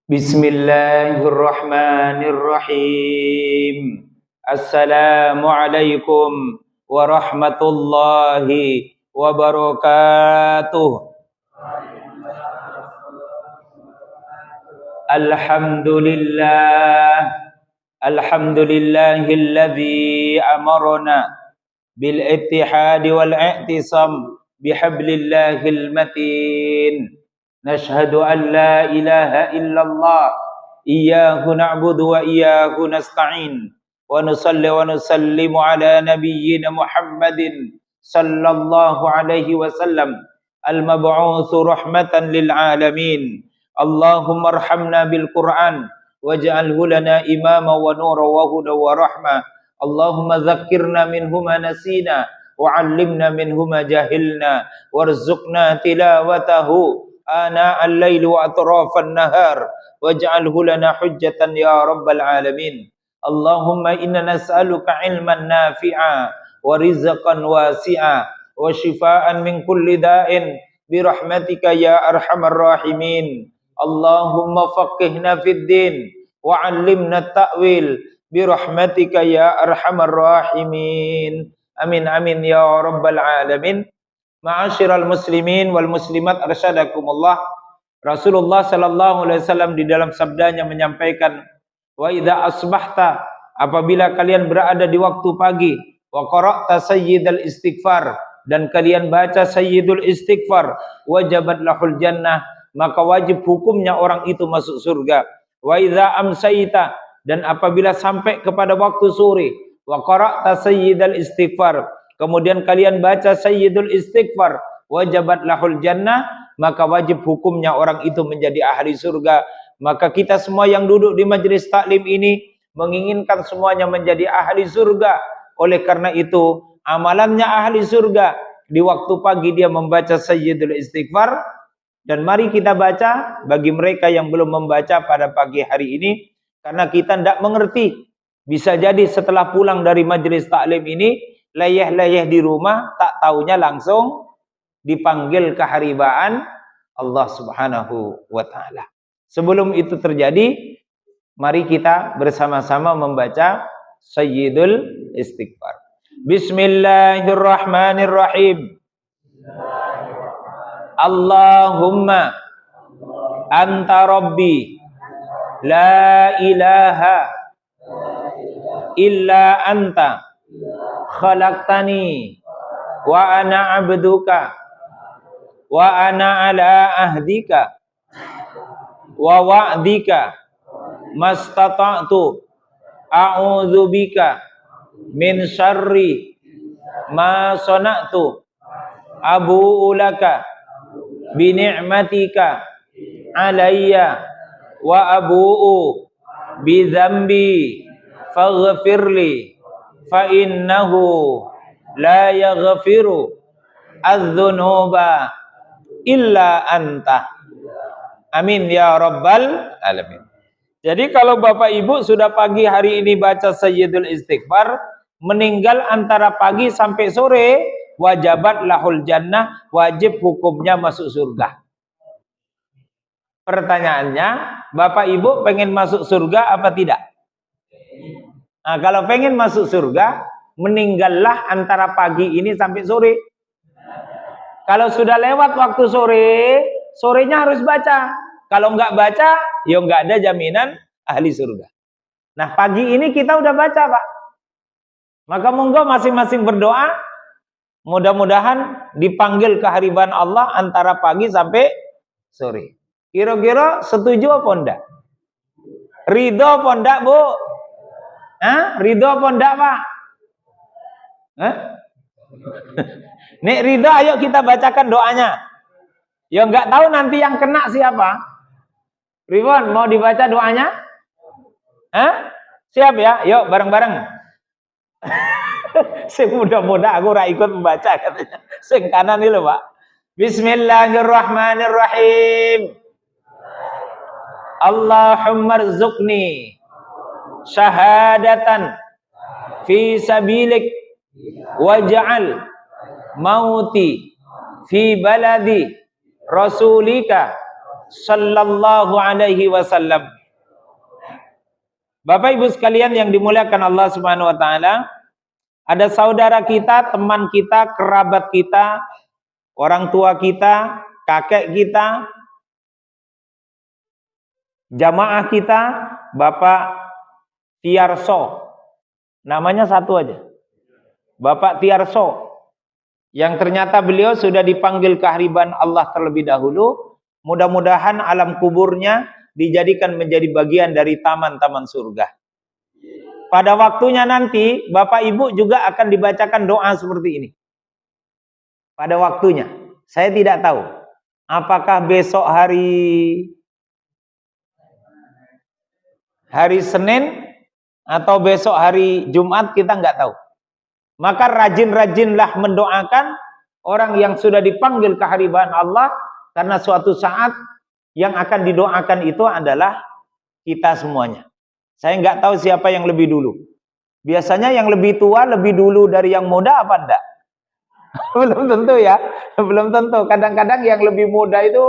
Bismillahirrahmanirrahim. Assalamualaikum warahmatullahi wabarakatuh. Alhamdulillah. Alhamdulillahilladzi amarna bil ittihadi wal i'tisam bihablillahil matin. Nashhadu an la ilaha illallah iyyahu na'budu wa iyyahu nasta'in wa nusalli wa nusallimu ala nabiyyina Muhammadin sallallahu alaihi wasallam al-mab'utsu rahmatan lil alamin. Allahumma arhamna bil Qur'an waj'alhu lana imama wa nura wa huda wa rahmah. Allahumma dzakkirna minhu ma nasina wa 'allimna minhu ma jahilna warzuqna tilawatahu ana al-laili wa atrafan nahar waj'alhu lana hujjatan ya rabbal alamin. Allahumma inna nas'aluka ilman nafi'a wa rizqan wasi'a wa shifaan min kulli da'in bi rahmatika ya arhamar rahimin. Allahumma faqihna fid din wa 'allimna at-ta'wil bi rahmatika ya arhamar rahimin. Amin amin ya rabbal alamin. Ma'asyiral muslimin wal muslimat arsyadakumullah. Rasulullah sallallahu alaihi wasallam di dalam sabdanya menyampaikan, wa idza asbahta, apabila kalian berada di waktu pagi, wa qara'ta sayyidal istighfar, dan kalian baca sayyidul istighfar, wajabat lahul jannah, maka wajib hukumnya orang itu masuk surga. Wa idza amsayta, dan apabila sampai kepada waktu sore, wa qara'ta sayyidal istighfar, kemudian kalian baca sayyidul istighfar, wajabat lahul jannah, maka wajib hukumnya orang itu menjadi ahli surga. Maka kita semua yang duduk di majelis taklim ini menginginkan semuanya menjadi ahli surga. Oleh karena itu, amalannya ahli surga. Di waktu pagi dia membaca sayyidul istighfar, dan mari kita baca bagi mereka yang belum membaca pada pagi hari ini, karena kita tidak mengerti. Bisa jadi setelah pulang dari majelis taklim ini, layeh-layeh di rumah, tak taunya langsung dipanggil keharibaan Allah subhanahu wa ta'ala. Sebelum itu terjadi, mari kita bersama-sama membaca sayyidul istighfar. Bismillahirrahmanirrahim. Allahumma anta rabbi la ilaha illa anta khalaqtani wa ana abduka wa ana ala ahdika wa wa'dika mastata'tu a'udzu bika min syarri ma sana'tu abu'u laka bi ni'matika alayya wa abu'u bi dzambi faghfirli fa innahu la yaghfiru adz-dzunuba illa anta. Amin ya rabbal alamin. Jadi kalau Bapak Ibu sudah pagi hari ini baca sayyidul istighfar, meninggal antara pagi sampai sore, wajabat lahul jannah, wajib hukumnya masuk surga. Pertanyaannya, Bapak Ibu pengen masuk surga apa tidak? Nah, kalau pengen masuk surga, meninggallah antara pagi ini sampai sore. Kalau sudah lewat waktu sore, sorenya harus baca. Kalau enggak baca, ya enggak ada jaminan ahli surga. Nah, pagi ini kita udah baca, Pak. Maka monggo masing-masing berdoa, mudah-mudahan dipanggil keharibaan Allah antara pagi sampai sore. Kira-kira setuju apa enggak? Ridho apa enggak, Bu? Hah? Ridho apa enggak, Pak? Hah? Nek ridho, ayo kita bacakan doanya. Ya enggak tahu nanti yang kena siapa. Ribon, mau dibaca doanya? Hah? Siap ya? Yuk bareng-bareng. Sing muda-muda aku ora ikut membaca katanya. Sing kanan ini loh, Pak. Bismillahirrahmanirrahim. Allahumma rzuqni syahadatan fi sabilik waj'al mauti fi baladi rasulika sallallahu alaihi wasallam. Bapak Ibu sekalian yang dimuliakan Allah Subhanahu wa taala, ada saudara kita, teman kita, kerabat kita, orang tua kita, kakek kita, jamaah kita, Bapak Tiarso. Namanya satu aja. Bapak Tiarso. Yang ternyata beliau sudah dipanggil kehariban Allah terlebih dahulu. Mudah-mudahan alam kuburnya dijadikan menjadi bagian dari taman-taman surga. Pada waktunya nanti, Bapak Ibu juga akan dibacakan doa seperti ini. Pada waktunya. Saya tidak tahu. Apakah besok hari Senin atau besok hari Jumat, kita nggak tahu. Maka rajin-rajinlah mendoakan orang yang sudah dipanggil kehariban Allah, karena suatu saat yang akan didoakan itu adalah kita semuanya. Saya nggak tahu siapa yang lebih dulu. Biasanya yang lebih tua lebih dulu dari yang muda apa enggak? Belum tentu ya, belum tentu. Kadang-kadang yang lebih muda itu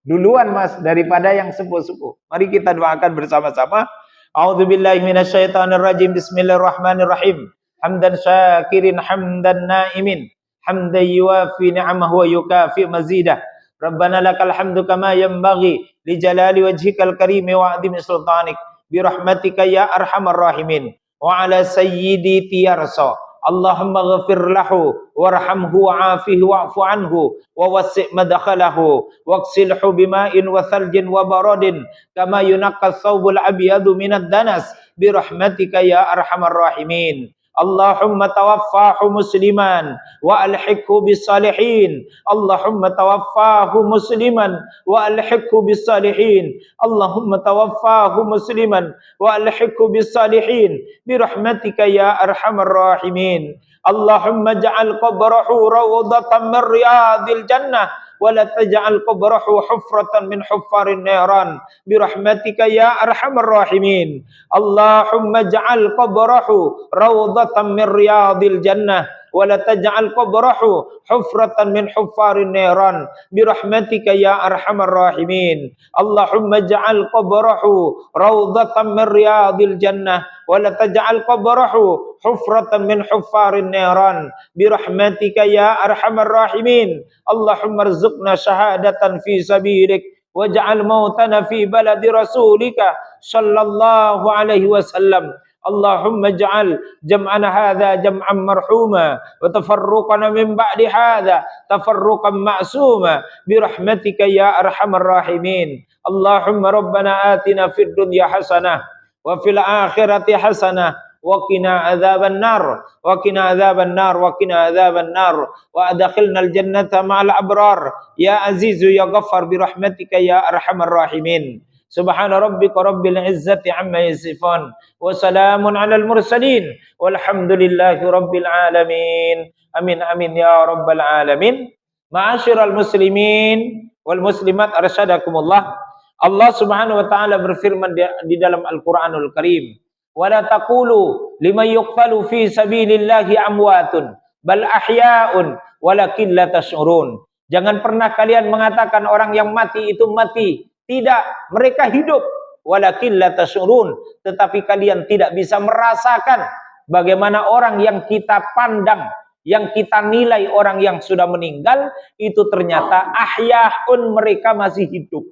duluan Mas daripada yang sepuh-sepuh. Mari kita doakan bersama-sama. A'udzubillahi minasyaitonirrajim. Bismillahirrahmanirrahim. Hamdan syakirin hamdan naimin. Hamdan yuwafi ni'amahu wa yukafi mazidah. Rabbana lakal hamdu kama yanbaghi li jalali wajhikal karimi wa 'azimi sultanik bi rahmatika ya arhamar rahimin. Wa ala sayyidi Tiarso, Allahumma ghafir lahu warhamhu wa'afihi wa'fu anhu wa wasi' madkhalahu waqsilhu bima'in wa thaljin wa baradin kama yunaqqa thawbul abyadu minad danas bi rahmatika ya arhamar rahimin. Allahumma tawaffahu musliman wa alhiqhu bis salihin. Allahumma tawaffahu musliman wa alhiqhu bis salihin. Allahumma tawaffahu musliman wa alhiqhu bis salihin bi rahmatika ya arhamar rahimin. Allahumma ja'al qabrahu rawdatan min riyadil jannah wa la taj'al qabrahu hufratan min huffarin niran bi rahmatika ya arhamar rahimin. Allahumma ja'al qabrahu rawdatan min riyadil jannah wa la taj'al qabrahu hufratan min huffarin niran bi rahmatika ya arhamar rahimin. Allahumma ja'al qabrahu rawdatan min riyadil jannah wa la taj'al qabrahu hufratan min huffarin niran bi rahmatika ya arhamar rahimin. Allahumma rzuqna syahadatan fi sabilik waj'al mautana fi baladi rasulika sallallahu alaihi wasallam. Allahumma ja'al jam'ana hadha jam'an marhuma wa tafarruqana min ba'di hadha tafarruqan ma'suma bi rahmatika ya arhamar rahimin. Allahumma rabbana atina fid dunya hasanah wa fil akhirati hasanah wa qina adzaban nar wa qina adzaban nar wa qina adzaban nar wa adkhilnal jannata ma'al abrar ya azizu ya ghaffar bi rahmatika ya arhamar rahimin. Subhana rabbika rabbil izzati amma yasifun wa salamun alal mursalin walhamdulillahi rabbil alamin. Amin amin ya rabbal alamin. Ma'asyiral muslimin wal muslimat arsyadakumullah. Allah Subhanahu wa taala berfirman di dalam Al-Qur'anul Karim, "Wala taqulu liman yuqtalu fi sabilillahi amwatun bal ahya'un walakin la tash'urun." Jangan pernah kalian mengatakan orang yang mati itu mati. Tidak, mereka hidup. Walakin la tash'urun, tetapi kalian tidak bisa merasakan bagaimana orang yang kita pandang, yang kita nilai orang yang sudah meninggal itu ternyata ahya'un, mereka masih hidup.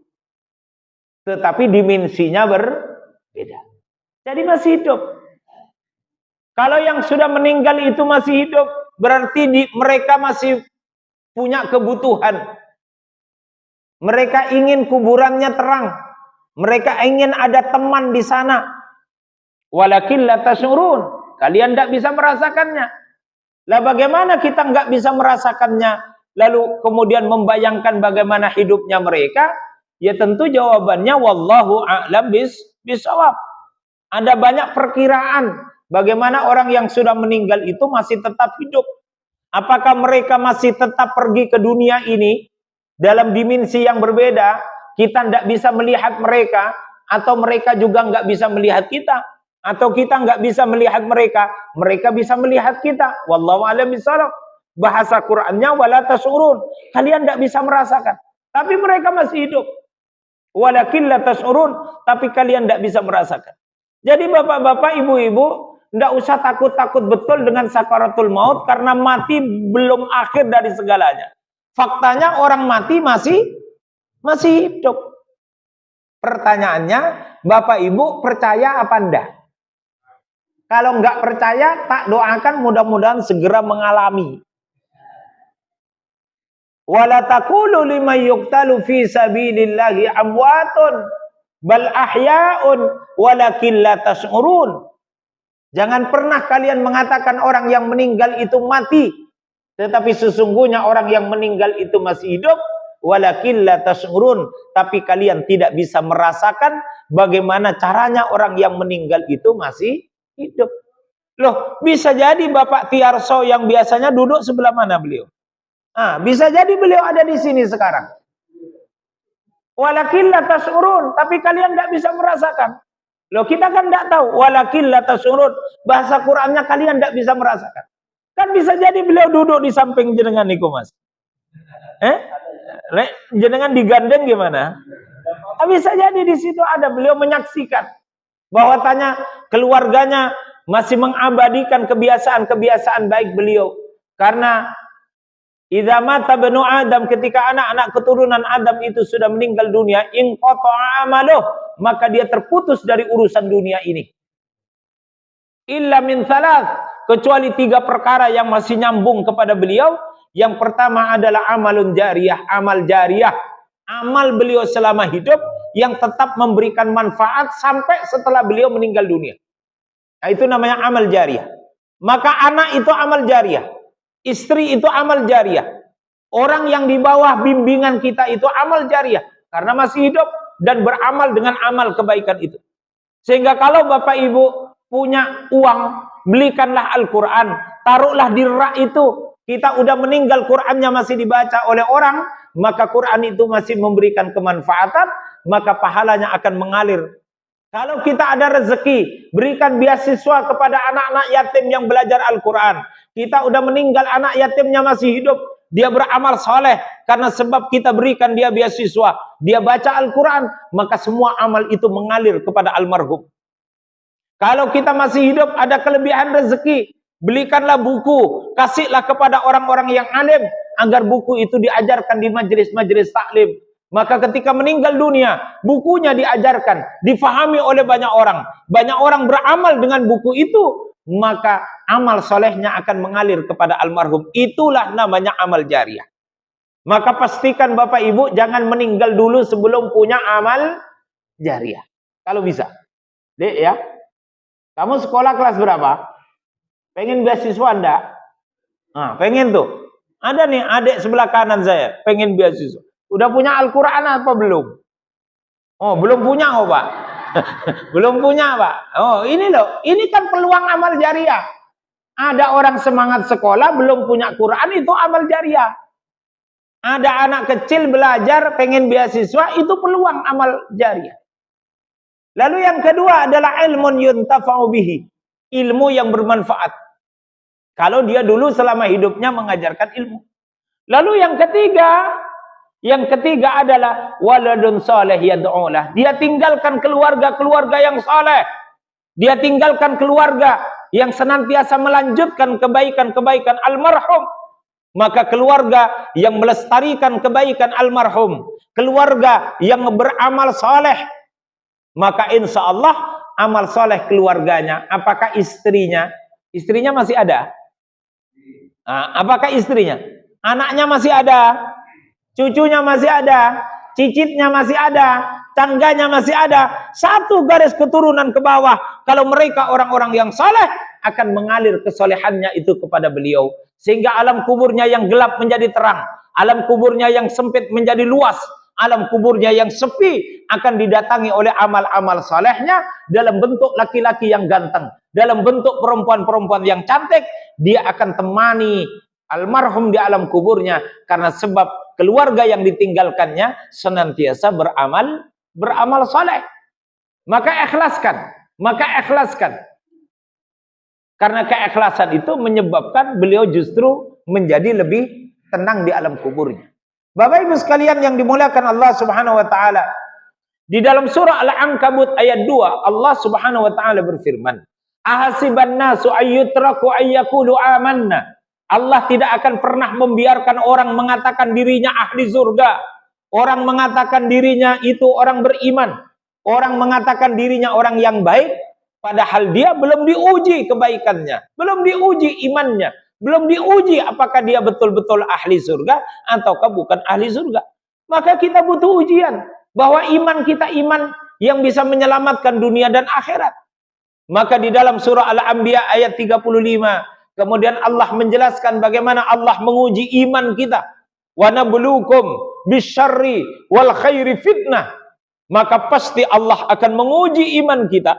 Tetapi dimensinya berbeda. Jadi masih hidup. Kalau yang sudah meninggal itu masih hidup, berarti mereka masih punya kebutuhan. Mereka ingin kuburannya terang. Mereka ingin ada teman di sana. Walakin la tashurun. Kalian tidak bisa merasakannya. Lah bagaimana kita nggak bisa merasakannya, lalu kemudian membayangkan bagaimana hidupnya mereka? Ya tentu jawabannya wallahu a'lam bishawab. Ada banyak perkiraan bagaimana orang yang sudah meninggal itu masih tetap hidup. Apakah mereka masih tetap pergi ke dunia ini dalam dimensi yang berbeda? Kita tidak bisa melihat mereka, atau mereka juga nggak bisa melihat kita, atau kita nggak bisa melihat mereka, mereka bisa melihat kita. Wallahu a'lam bishawab. Bahasa Qur'annya wala tasurun. Kalian tidak bisa merasakan, tapi mereka masih hidup. walakin la tash'urun, tapi kalian tidak bisa merasakan. Jadi bapak-bapak, ibu-ibu, tidak usah takut-takut betul dengan sakaratul maut, karena mati belum akhir dari segalanya. Faktanya orang mati masih hidup. Pertanyaannya, bapak ibu percaya apa enggak? Kalau enggak percaya, tak doakan mudah-mudahan segera mengalami. Wala taqulu liman yuqtalu fi sabilillahi amwatun bal ahya'un walakin la tash'urun. Jangan pernah kalian mengatakan orang yang meninggal itu mati, tetapi sesungguhnya orang yang meninggal itu masih hidup. Walakin la tash'urun, tapi kalian tidak bisa merasakan bagaimana caranya orang yang meninggal itu masih hidup. Loh, bisa jadi Bapak Tiarso yang biasanya duduk sebelah mana beliau? Bisa jadi beliau ada di sini sekarang. Walakin la tash'urun, tapi kalian tidak bisa merasakan. Loh, kita kan tidak tahu. Walakin la tash'urun, bahasa Qur'annya kalian tidak bisa merasakan. Kan bisa jadi beliau duduk di samping jenengan niku, Mas. Jenengan digandeng gimana? Bisa jadi di situ ada beliau menyaksikan bahwa keluarganya masih mengabadikan kebiasaan-kebiasaan baik beliau. Karena idza mata banu Adam, ketika anak-anak keturunan Adam itu sudah meninggal dunia, in qata'a amaluh, maka dia terputus dari urusan dunia ini. Illa min thalath, kecuali 3 perkara yang masih nyambung kepada beliau. Yang pertama adalah amalun jariyah, amal jariyah. Amal beliau selama hidup yang tetap memberikan manfaat sampai setelah beliau meninggal dunia. Nah, itu namanya amal jariyah. Maka anak itu amal jariyah. Istri itu amal jariyah. Orang yang di bawah bimbingan kita itu amal jariyah. Karena masih hidup dan beramal dengan amal kebaikan itu. Sehingga kalau Bapak Ibu punya uang, belikanlah Al-Quran. Taruhlah di rak itu. Kita udah meninggal, Qurannya masih dibaca oleh orang, maka Quran itu masih memberikan kemanfaatan, maka pahalanya akan mengalir. Kalau kita ada rezeki, berikan beasiswa kepada anak-anak yatim yang belajar Al-Quran. Kita udah meninggal, anak yatimnya masih hidup, dia beramal soleh, karena sebab kita berikan dia beasiswa, dia baca Al-Quran, maka semua amal itu mengalir kepada almarhum. Kalau kita masih hidup, ada kelebihan rezeki, belikanlah buku, kasihlah kepada orang-orang yang alim, agar buku itu diajarkan di majelis-majelis taklim. Maka ketika meninggal dunia, bukunya diajarkan, difahami oleh banyak orang. Banyak orang beramal dengan buku itu, maka amal solehnya akan mengalir kepada almarhum. Itulah namanya amal jariyah. Maka pastikan Bapak Ibu jangan meninggal dulu sebelum punya amal jariyah. Kalau bisa. Dek ya, kamu sekolah kelas berapa? Pengen beasiswa enggak? Pengen tuh. Ada nih adik sebelah kanan saya, pengen beasiswa. Udah punya Al-Quran apa belum? Oh, belum punya, oh Pak. Belum punya, Pak. Oh, ini loh. Ini kan peluang amal jariyah. Ada orang semangat sekolah, belum punya Quran, itu amal jariyah. Ada anak kecil belajar, pengen beasiswa, itu peluang amal jariyah. Lalu yang kedua adalah ilmun yuntafa'u bihi. Ilmu yang bermanfaat. Kalau dia dulu selama hidupnya mengajarkan ilmu. Lalu yang ketiga adalah waladun saleh yad'ulah. Dia tinggalkan keluarga-keluarga yang saleh. Dia tinggalkan keluarga yang senantiasa melanjutkan kebaikan-kebaikan almarhum. Maka keluarga yang melestarikan kebaikan almarhum, keluarga yang beramal saleh, maka insya Allah amal saleh keluarganya. Apakah istrinya? Istrinya masih ada? Apakah istrinya? Anaknya masih ada? Cucunya masih ada? Cicitnya masih ada? Tangganya masih ada? Satu garis keturunan ke bawah. Kalau mereka orang-orang yang saleh, akan mengalir kesolehannya itu kepada beliau. Sehingga alam kuburnya yang gelap menjadi terang. Alam kuburnya yang sempit menjadi luas. Alam kuburnya yang sepi akan didatangi oleh amal-amal salehnya dalam bentuk laki-laki yang ganteng, dalam bentuk perempuan-perempuan yang cantik. Dia akan temani almarhum di alam kuburnya, karena sebab keluarga yang ditinggalkannya senantiasa beramal saleh. Maka ikhlaskan. Karena keikhlasan itu menyebabkan beliau justru menjadi lebih tenang di alam kuburnya. Bapak Ibu sekalian yang dimuliakan Allah Subhanahu wa taala. Di dalam surah Al-Ankabut ayat 2, Allah Subhanahu wa taala berfirman, "Ahasiban nasu ayyutraku ayyaqulu amanna." Allah tidak akan pernah membiarkan orang mengatakan dirinya ahli surga. Orang mengatakan dirinya itu orang beriman. Orang mengatakan dirinya orang yang baik, padahal dia belum diuji kebaikannya, belum diuji imannya, belum diuji apakah dia betul-betul ahli surga ataukah bukan ahli surga. Maka kita butuh ujian bahwa iman kita iman yang bisa menyelamatkan dunia dan akhirat. Maka di dalam surah Al-Anbiya ayat 35, kemudian Allah menjelaskan bagaimana Allah menguji iman kita. Wa nabluukum bisyarri wal khairi fitnah. Maka pasti Allah akan menguji iman kita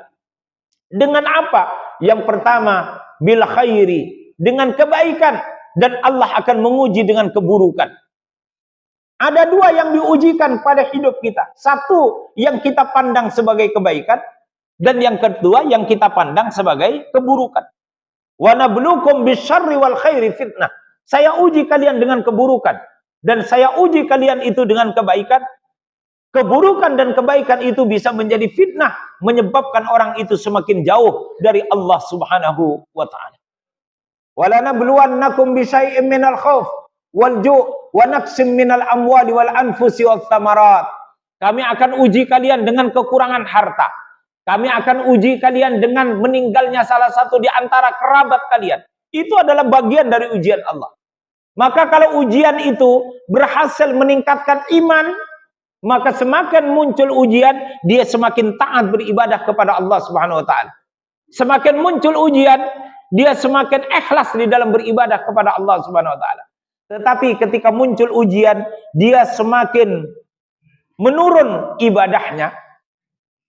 dengan apa? Yang pertama, bil khairi, dengan kebaikan, dan Allah akan menguji dengan keburukan. Ada dua yang diujikan pada hidup kita. Satu yang kita pandang sebagai kebaikan, dan yang kedua yang kita pandang sebagai keburukan. Wa nabluukum bisyarri wal khairi fitnah. Saya uji kalian dengan keburukan, dan saya uji kalian itu dengan kebaikan. Keburukan dan kebaikan itu bisa menjadi fitnah, menyebabkan orang itu semakin jauh dari Allah Subhanahu wa taala. Walanabluwannakum bisyai'im minal khauf wal ju' wa naqsim minal amwali wal anfusi wath thamarat. Kami akan uji kalian dengan kekurangan harta. Kami akan uji kalian dengan meninggalnya salah satu di antara kerabat kalian. Itu adalah bagian dari ujian Allah. Maka kalau ujian itu berhasil meningkatkan iman, maka semakin muncul ujian, dia semakin taat beribadah kepada Allah Subhanahu wa taala. Semakin muncul ujian, dia semakin ikhlas di dalam beribadah kepada Allah Subhanahu wa taala. Tetapi ketika muncul ujian, dia semakin menurun ibadahnya,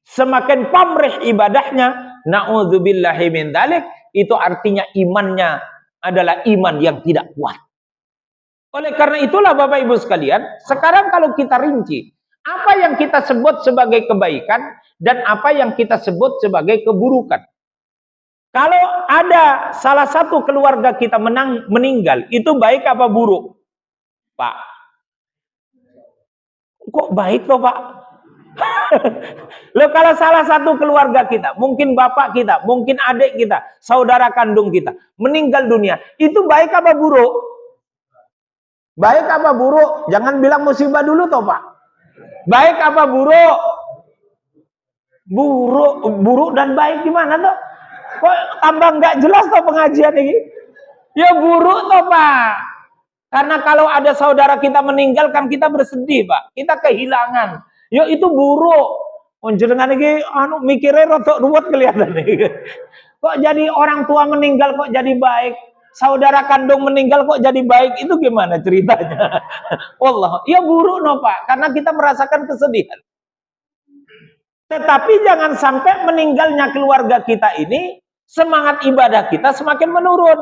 semakin pamrih ibadahnya, na'udzubillahi min dzalik, itu artinya imannya adalah iman yang tidak kuat. Oleh karena itulah Bapak Ibu sekalian, sekarang kalau kita rinci, apa yang kita sebut sebagai kebaikan dan apa yang kita sebut sebagai keburukan. Kalau ada salah satu keluarga kita meninggal, itu baik apa buruk? Pak. Kok baik toh Pak? Loh, kalau salah satu keluarga kita, mungkin bapak kita, mungkin adik kita, saudara kandung kita, meninggal dunia, itu baik apa buruk? Baik apa buruk? Jangan bilang musibah dulu toh Pak. Baik apa buruk? Buruk dan baik gimana toh? Kok tambah nggak jelas toh pengajian ini? Ya buruk toh Pak. Karena kalau ada saudara kita meninggal kan kita bersedih Pak. Kita kehilangan. Ya itu buruk. Jenengan iki mikirnya rotok ruwet kelihatan nih. Kok jadi orang tua meninggal kok jadi baik? Saudara kandung meninggal kok jadi baik, itu gimana ceritanya? Wallah, ya buruk no Pak, karena kita merasakan kesedihan. Tetapi jangan sampai meninggalnya keluarga kita ini, semangat ibadah kita semakin menurun.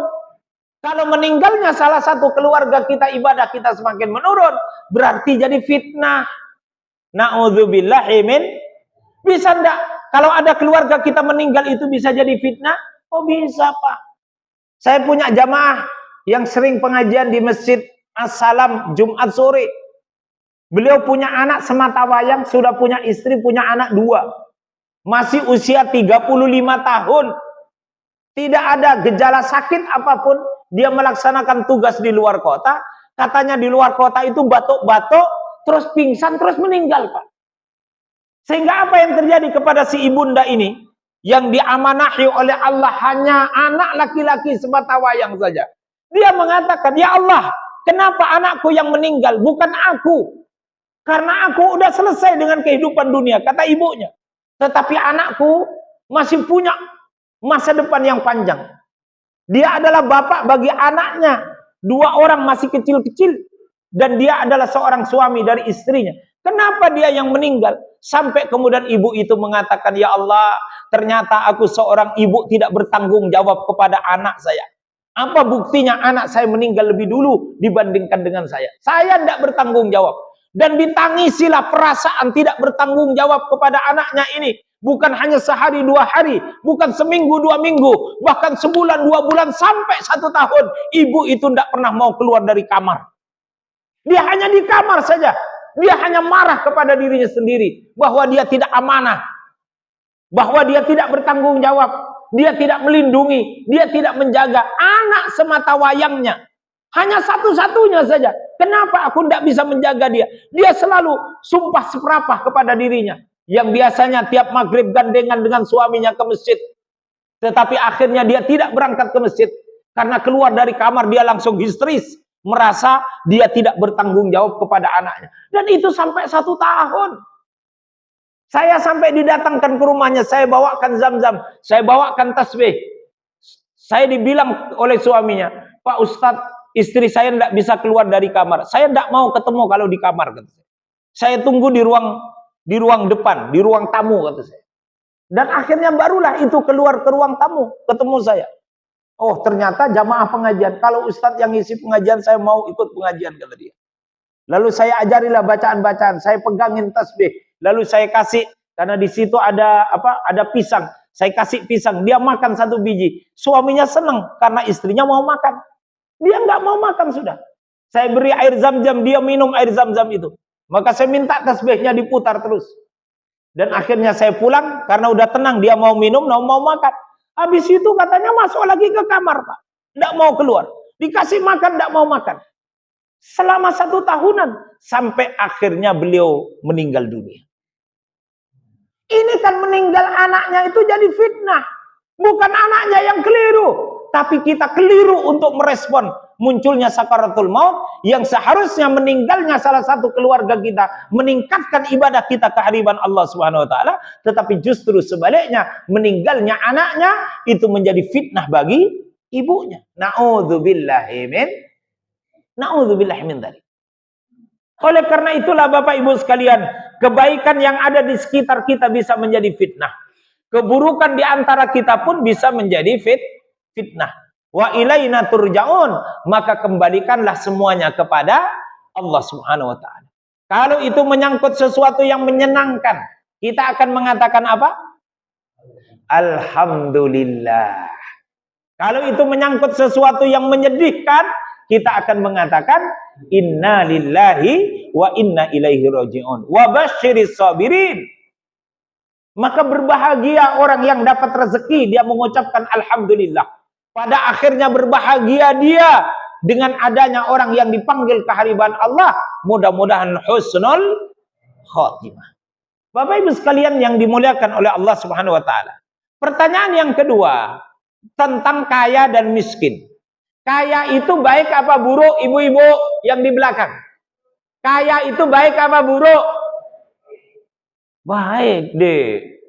Kalau meninggalnya salah satu keluarga kita, ibadah kita semakin menurun, berarti jadi fitnah. Na'udzubillahi min. Bisa enggak? Kalau ada keluarga kita meninggal itu bisa jadi fitnah? Oh bisa Pak. Saya punya jamaah yang sering pengajian di Masjid As-Salam Jumat sore. Beliau punya anak sematawayang, sudah punya istri, punya anak 2. Masih usia 35 tahun. Tidak ada gejala sakit apapun. Dia melaksanakan tugas di luar kota. Katanya di luar kota itu batuk-batuk, terus pingsan, terus meninggal Pak. Sehingga apa yang terjadi kepada si ibunda ini? Yang diamanahi oleh Allah hanya anak laki-laki sematawayang saja. Dia mengatakan, ya Allah, kenapa anakku yang meninggal, bukan aku? Karena aku udah selesai dengan kehidupan dunia, kata ibunya. Tetapi anakku masih punya masa depan yang panjang. Dia adalah bapak bagi anaknya. 2 orang masih kecil-kecil. Dan dia adalah seorang suami dari istrinya. Kenapa dia yang meninggal? Sampai kemudian ibu itu mengatakan, ya Allah, ternyata aku seorang ibu tidak bertanggung jawab kepada anak saya. Apa buktinya anak saya meninggal lebih dulu dibandingkan dengan saya? Saya tidak bertanggung jawab. Dan ditangisilah perasaan tidak bertanggung jawab kepada anaknya ini. Bukan hanya sehari 2 hari, bukan seminggu 2 minggu, bahkan sebulan 2 bulan sampai 1 tahun. Ibu itu tidak pernah mau keluar dari kamar. Dia hanya di kamar saja. Dia hanya marah kepada dirinya sendiri bahwa dia tidak amanah, bahwa dia tidak bertanggung jawab, dia tidak melindungi, dia tidak menjaga anak semata wayangnya. Hanya satu-satunya saja. Kenapa aku tidak bisa menjaga dia? Dia selalu sumpah seperapah kepada dirinya. Yang biasanya tiap maghrib gandengan dengan suaminya ke masjid. Tetapi akhirnya dia tidak berangkat ke masjid. Karena keluar dari kamar dia langsung histeris. Merasa dia tidak bertanggung jawab kepada anaknya. Dan itu sampai 1 tahun. Saya sampai didatangkan ke rumahnya. Saya bawakan zam-zam. Saya bawakan tasbih. Saya dibilang oleh suaminya, Pak Ustadz, istri saya tidak bisa keluar dari kamar. Saya tidak mau ketemu kalau di kamar. Saya tunggu di ruang depan, di ruang tamu, kata saya. Dan akhirnya barulah itu keluar ke ruang tamu, ketemu saya. Oh, ternyata jamaah pengajian. Kalau ustadz yang ngisi pengajian, saya mau ikut pengajian, kata dia. Lalu saya ajarilah bacaan-bacaan, saya pegangin tasbih, lalu saya kasih, karena di situ ada pisang. Saya kasih pisang, dia makan 1 biji. Suaminya senang karena istrinya mau makan. Dia nggak mau makan sudah. Saya beri air zam-zam, dia minum air zam-zam itu. Maka saya minta tasbihnya diputar terus. Dan akhirnya saya pulang karena udah tenang, dia mau minum, mau makan. Habis itu katanya masuk lagi ke kamar, Pak. Nggak mau keluar. Dikasih makan, nggak mau makan. Selama 1 tahunan sampai akhirnya beliau meninggal dunia. Ini kan meninggal anaknya itu jadi fitnah. Bukan anaknya yang keliru, tapi kita keliru untuk merespon munculnya sakaratul maut yang seharusnya meninggalnya salah satu keluarga kita meningkatkan ibadah kita kehadiran Allah Subhanahu wa taala, tetapi justru sebaliknya meninggalnya anaknya itu menjadi fitnah bagi ibunya. Na'udzubillahi min dzalik. Oleh karena itulah Bapak Ibu sekalian, kebaikan yang ada di sekitar kita bisa menjadi fitnah. Keburukan di antara kita pun bisa menjadi fitnah. Wa ilaina turja'un, maka kembalikanlah semuanya kepada Allah Subhanahu wa taala. Kalau itu menyangkut sesuatu yang menyenangkan, kita akan mengatakan apa? Alhamdulillah. Kalau itu menyangkut sesuatu yang menyedihkan, kita akan mengatakan inna lillahi wa inna ilaihi raji'un. Wa basyiris sabirin. Maka berbahagia orang yang dapat rezeki, dia mengucapkan alhamdulillah. Pada akhirnya berbahagia dia dengan adanya orang yang dipanggil kehadiran Allah. Mudah-mudahan husnul khotimah. Bapak Ibu sekalian yang dimuliakan oleh Allah Subhanahu wa taala. Pertanyaan yang kedua tentang kaya dan miskin. Kaya itu baik apa buruk, ibu-ibu yang di belakang? Kaya itu baik apa buruk? Baik deh.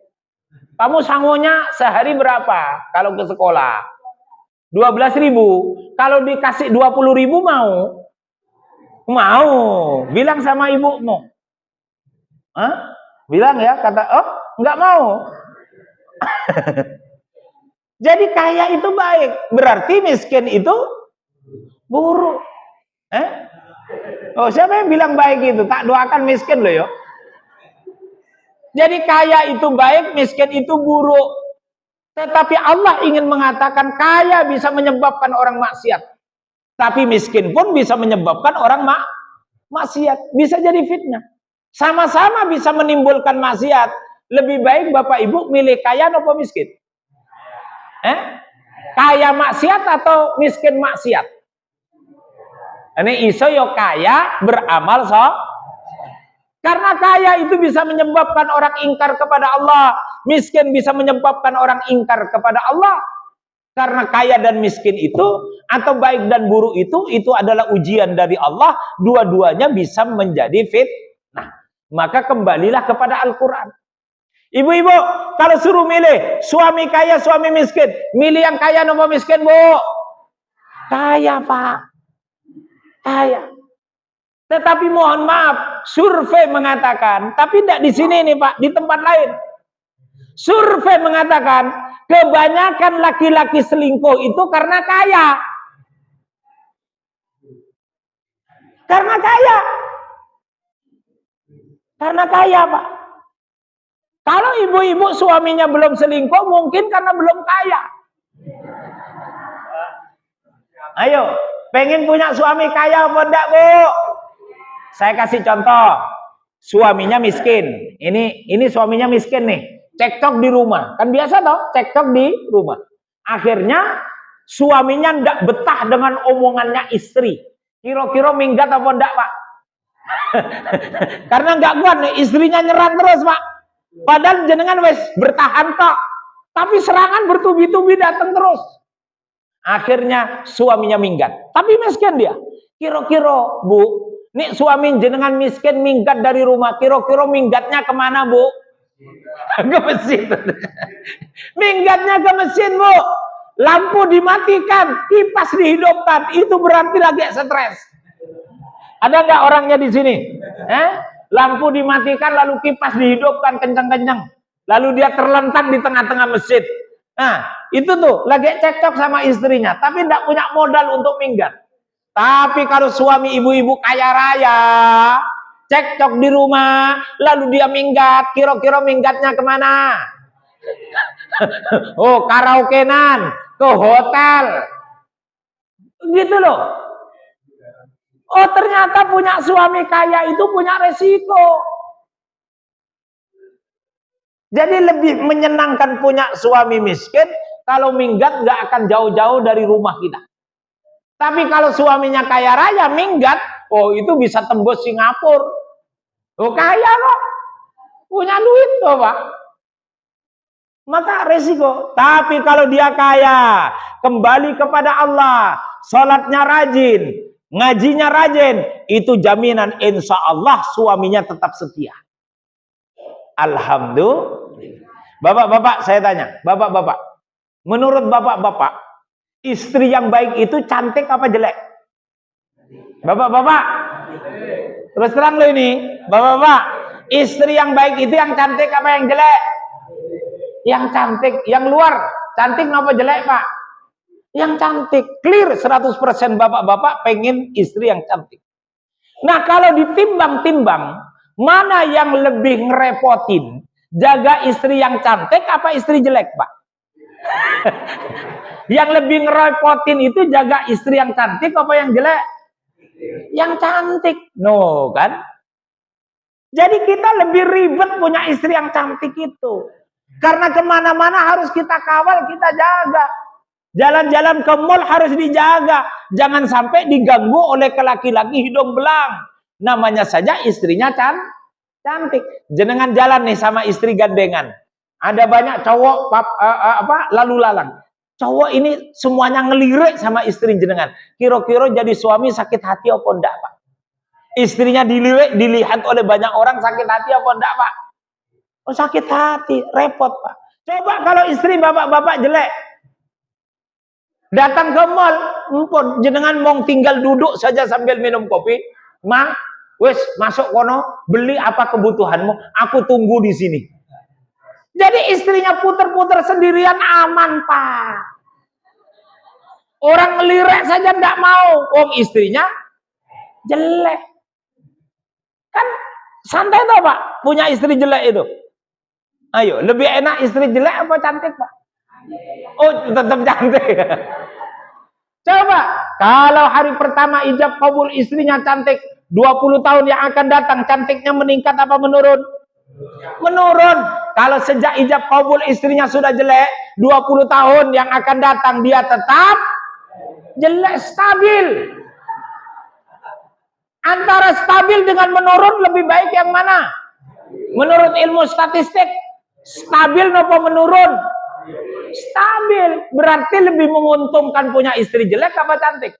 Kamu sangonya sehari berapa kalau ke sekolah? 12.000. Kalau dikasih 20.000 mau? Mau. Bilang sama ibumu. Hah? Bilang ya, kata, oh nggak mau. Jadi kaya itu baik. Berarti miskin itu buruk. Oh, siapa yang bilang baik itu? Tak doakan miskin loh ya. Jadi kaya itu baik, miskin itu buruk. Tetapi Allah ingin mengatakan kaya bisa menyebabkan orang maksiat. Tapi miskin pun bisa menyebabkan orang maksiat. Bisa jadi fitnah. Sama-sama bisa menimbulkan maksiat. Lebih baik Bapak Ibu milih kaya atau miskin? Kaya maksiat atau miskin maksiat? Ini iso yo kaya beramal karena kaya itu bisa menyebabkan orang ingkar kepada Allah, miskin bisa menyebabkan orang ingkar kepada Allah. Karena kaya dan miskin itu atau baik dan buruk itu adalah ujian dari Allah, dua-duanya bisa menjadi fitnah. Maka kembalilah kepada Al-Qur'an. Ibu-ibu, kalau suruh milih suami kaya, suami miskin, milih yang kaya atau miskin, Bu? Kaya, Pak. Kaya. Tetapi mohon maaf, survei mengatakan, tapi tidak di sini nih Pak, di tempat lain. Survei mengatakan, kebanyakan laki-laki selingkuh itu karena kaya. Karena kaya. Karena kaya, Pak. Kalau ibu-ibu suaminya belum selingkuh, mungkin karena belum kaya. Ayo, pengen punya suami kaya apa enggak, Bu? Saya kasih contoh. suaminya miskin. Ini suaminya miskin nih. Cekcok di rumah. Kan biasa toh, cekcok di rumah. Akhirnya suaminya ndak betah dengan omongannya istri. Kira-kira minggat apa ndak, Pak? Karena nggak kuat nih, istrinya nyerang terus, Pak. Padahal jenengan wes bertahan kok. Tapi serangan bertubi-tubi datang terus. Akhirnya suaminya minggat. Tapi miskin dia. Kira-kira, Bu, nih suami jenengan miskin minggat dari rumah. Kira-kira minggatnya kemana, Bu? Ke mesin. Minggatnya ke mesin, Bu. Lampu dimatikan, kipas dihidupkan. Itu berarti lagi stres. Ada nggak orangnya di sini? Lampu dimatikan lalu kipas dihidupkan kencang-kencang. Lalu dia terlentang di tengah-tengah masjid. Nah, itu tuh lagi cekcok sama istrinya, tapi tidak punya modal untuk minggat. Tapi kalau suami ibu-ibu kaya raya, cekcok di rumah, lalu dia minggat, kira-kira minggatnya kemana? Oh, karaokean, ke hotel. Gitu loh. Oh, ternyata punya suami kaya itu punya resiko. Jadi lebih menyenangkan punya suami miskin, kalau minggat nggak akan jauh-jauh dari rumah kita. Tapi kalau suaminya kaya raya minggat, oh itu bisa tembus Singapura. Oh kaya kok, punya duit kok Pak. Maka resiko. Tapi kalau dia kaya, kembali kepada Allah, sholatnya rajin, ngajinya rajin, itu jaminan insya Allah suaminya tetap setia. Alhamdulillah. Bapak-bapak saya tanya, bapak-bapak, menurut bapak-bapak, istri yang baik itu cantik apa jelek? Bapak-bapak, terus terang lo ini, bapak-bapak, istri yang baik itu yang cantik apa yang jelek? Yang cantik, yang luar cantik apa jelek Pak? Yang cantik, clear 100% bapak-bapak pengen istri yang cantik. Nah kalau ditimbang-timbang, mana yang lebih ngerepotin? Jaga istri yang cantik apa istri jelek, Pak? Yang lebih ngerepotin itu jaga istri yang cantik apa yang jelek? Yang cantik. No, kan? Jadi kita lebih ribet punya istri yang cantik itu. Karena kemana-mana harus kita kawal, kita jaga. Jalan-jalan ke mall harus dijaga. Jangan sampai diganggu oleh laki-laki hidung belang. Namanya saja istrinya cantik. Jenengan jalan nih sama istri gandengan. Ada banyak cowok lalu lalang. Cowok ini semuanya ngelirik sama istri jenengan. Kira-kira jadi suami sakit hati apa enggak, Pak? Istrinya dilirik, dilihat oleh banyak orang sakit hati apa enggak, Pak? Oh sakit hati, repot, Pak. Coba kalau istri bapak-bapak jelek. Datang ke mall, empun, jenengan mau tinggal duduk saja sambil minum kopi. Mang, wes masuk kono, beli apa kebutuhanmu, aku tunggu di sini. Jadi istrinya puter-puter sendirian aman, Pak. Orang ngelirik saja ndak mau, istrinya jelek. Kan santai toh, Pak, punya istri jelek itu. Ayo, lebih enak istri jelek apa cantik, Pak? Oh, tetap cantik. Coba, kalau hari pertama ijab kabul istrinya cantik, 20 tahun yang akan datang cantiknya meningkat apa menurun? Menurun. Kalau sejak ijab kabul istrinya sudah jelek, 20 tahun yang akan datang dia tetap jelek, stabil. Antara stabil dengan menurun lebih baik yang mana? Menurut ilmu statistik, stabil apa menurun? Stabil. Berarti lebih menguntungkan punya istri jelek apa cantik?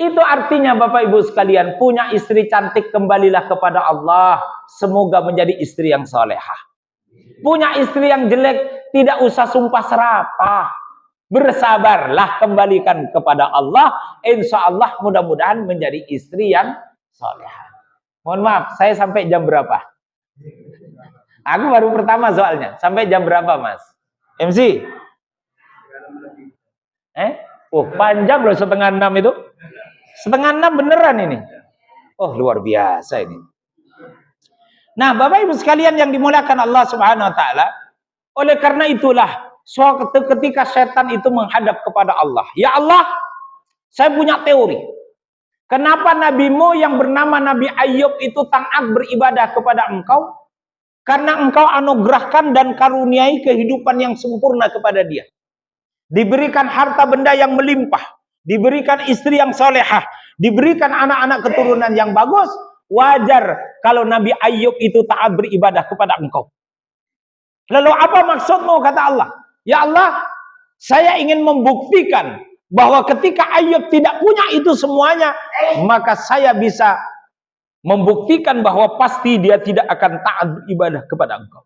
Itu artinya Bapak Ibu sekalian, punya istri cantik kembalilah kepada Allah. Semoga menjadi istri yang solehah. Punya istri yang jelek tidak usah sumpah serapah. Bersabarlah, kembalikan kepada Allah. Insya Allah mudah-mudahan menjadi istri yang solehah. Mohon maaf, saya sampai jam berapa? Aku baru pertama soalnya. Sampai jam berapa, Mas? MC? Panjang loh 5:30 itu. 5:30 beneran ini. Oh, luar biasa ini. Nah, Bapak Ibu sekalian yang dimuliakan Allah Subhanahu wa taala, oleh karena itulah suatu ketika setan itu menghadap kepada Allah. Ya Allah, saya punya teori. Kenapa nabimu yang bernama Nabi Ayub itu taat beribadah kepada engkau? Karena engkau anugerahkan dan karuniai kehidupan yang sempurna kepada dia. Diberikan harta benda yang melimpah, diberikan istri yang solehah, diberikan anak-anak keturunan yang bagus. Wajar kalau Nabi Ayub itu taat beribadah kepada engkau. Lalu apa maksudmu, kata Allah? Ya Allah, saya ingin membuktikan bahwa ketika Ayub tidak punya itu semuanya, maka saya bisa membuktikan bahwa pasti dia tidak akan taat beribadah kepada engkau.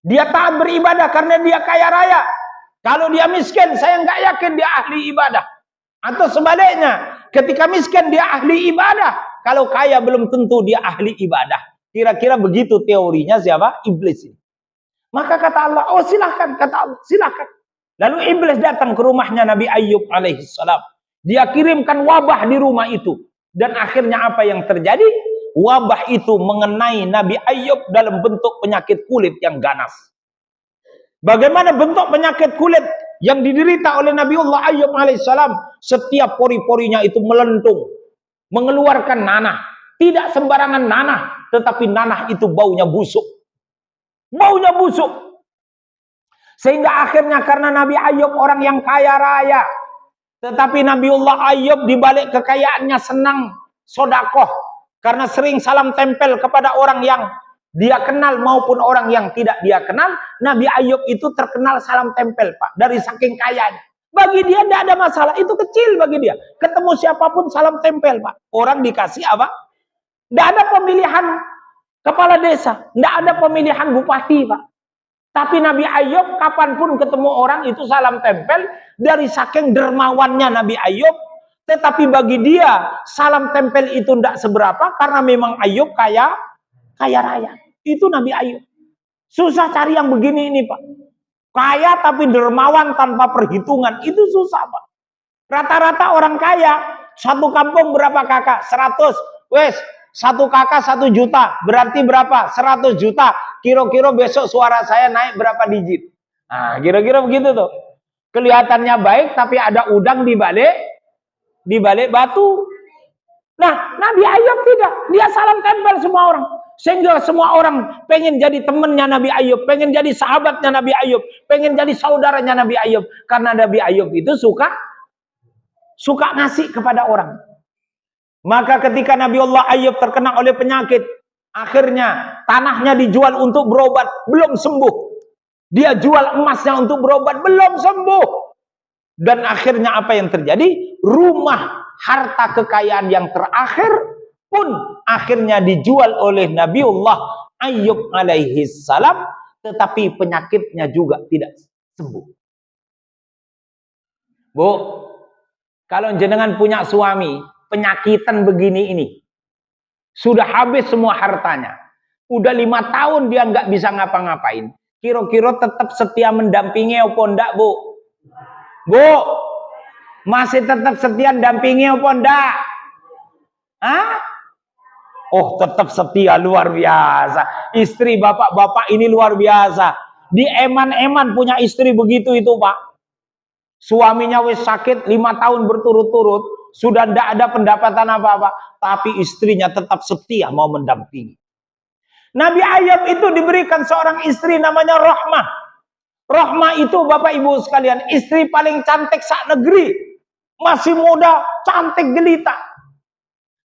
Dia taat beribadah karena dia kaya raya. Kalau dia miskin, saya nggak yakin dia ahli ibadah. Atau sebaliknya, ketika miskin dia ahli ibadah, kalau kaya belum tentu dia ahli ibadah. Kira-kira begitu teorinya siapa? Iblis ini. Maka kata Allah, oh silahkan, kata Allah, silahkan. Lalu iblis datang ke rumahnya Nabi Ayub alaihissalam. Dia kirimkan wabah di rumah itu. Dan akhirnya apa yang terjadi? Wabah itu mengenai Nabi Ayub dalam bentuk penyakit kulit yang ganas. Bagaimana bentuk penyakit kulit yang diderita oleh Nabiullah Ayub alaihissalam? Setiap pori-porinya itu melentung, mengeluarkan nanah. Tidak sembarangan nanah, tetapi nanah itu baunya busuk. Baunya busuk. Sehingga akhirnya karena Nabi Ayub orang yang kaya raya, tetapi Nabiullah Ayub dibalik kekayaannya senang sodakoh, karena sering salam tempel kepada orang yang dia kenal maupun orang yang tidak dia kenal. Nabi Ayub itu terkenal salam tempel, Pak, dari saking kayanya. Bagi dia tidak ada masalah, itu kecil bagi dia. Ketemu siapapun salam tempel, Pak. Orang dikasih apa? Tidak ada pemilihan kepala desa, tidak ada pemilihan bupati, Pak. Tapi Nabi Ayub kapanpun ketemu orang itu salam tempel, dari saking dermawannya Nabi Ayub. Tetapi bagi dia salam tempel itu tidak seberapa, karena memang Ayub kaya raya. Itu Nabi Ayub. Susah cari yang begini ini, Pak. Kaya tapi dermawan tanpa perhitungan, itu susah, Pak. Rata-rata orang kaya, satu kampung berapa kakak? 100. Wes, satu kakak 1 juta. Berarti berapa? 100 juta. Kira-kira besok suara saya naik berapa digit? Nah, kira-kira begitu tuh. Kelihatannya baik, tapi ada udang di balik batu. Nah, Nabi Ayub tidak. Dia salam tempel semua orang. Sehingga semua orang pengen jadi temannya Nabi Ayub, pengen jadi sahabatnya Nabi Ayub, pengen jadi saudaranya Nabi Ayub. Karena Nabi Ayub itu suka ngasih kepada orang. Maka ketika Nabiullah Ayub terkena oleh penyakit, akhirnya tanahnya dijual untuk berobat, belum sembuh. Dia jual emasnya untuk berobat, belum sembuh. Dan akhirnya apa yang terjadi? Rumah harta kekayaan yang terakhir pun akhirnya dijual oleh Nabiullah Ayub alaihi salam, tetapi penyakitnya juga tidak sembuh. Bu, kalau jenengan punya suami penyakitan begini ini, sudah habis semua hartanya, udah 5 tahun dia nggak bisa ngapa-ngapain, kira-kira tetap setia mendampingi apa enggak, Bu? Bu, masih tetap setia mendampingi apa enggak? Hah? Oh, tetap setia, luar biasa. Istri bapak-bapak ini luar biasa. Di eman-eman punya istri begitu itu, Pak. Suaminya wis sakit 5 tahun berturut-turut, sudah tidak ada pendapatan apa-apa, tapi istrinya tetap setia mau mendampingi. Nabi Ayub itu diberikan seorang istri namanya Rahmah. Rahmah itu Bapak Ibu sekalian, istri paling cantik sak negeri. Masih muda, cantik jelita.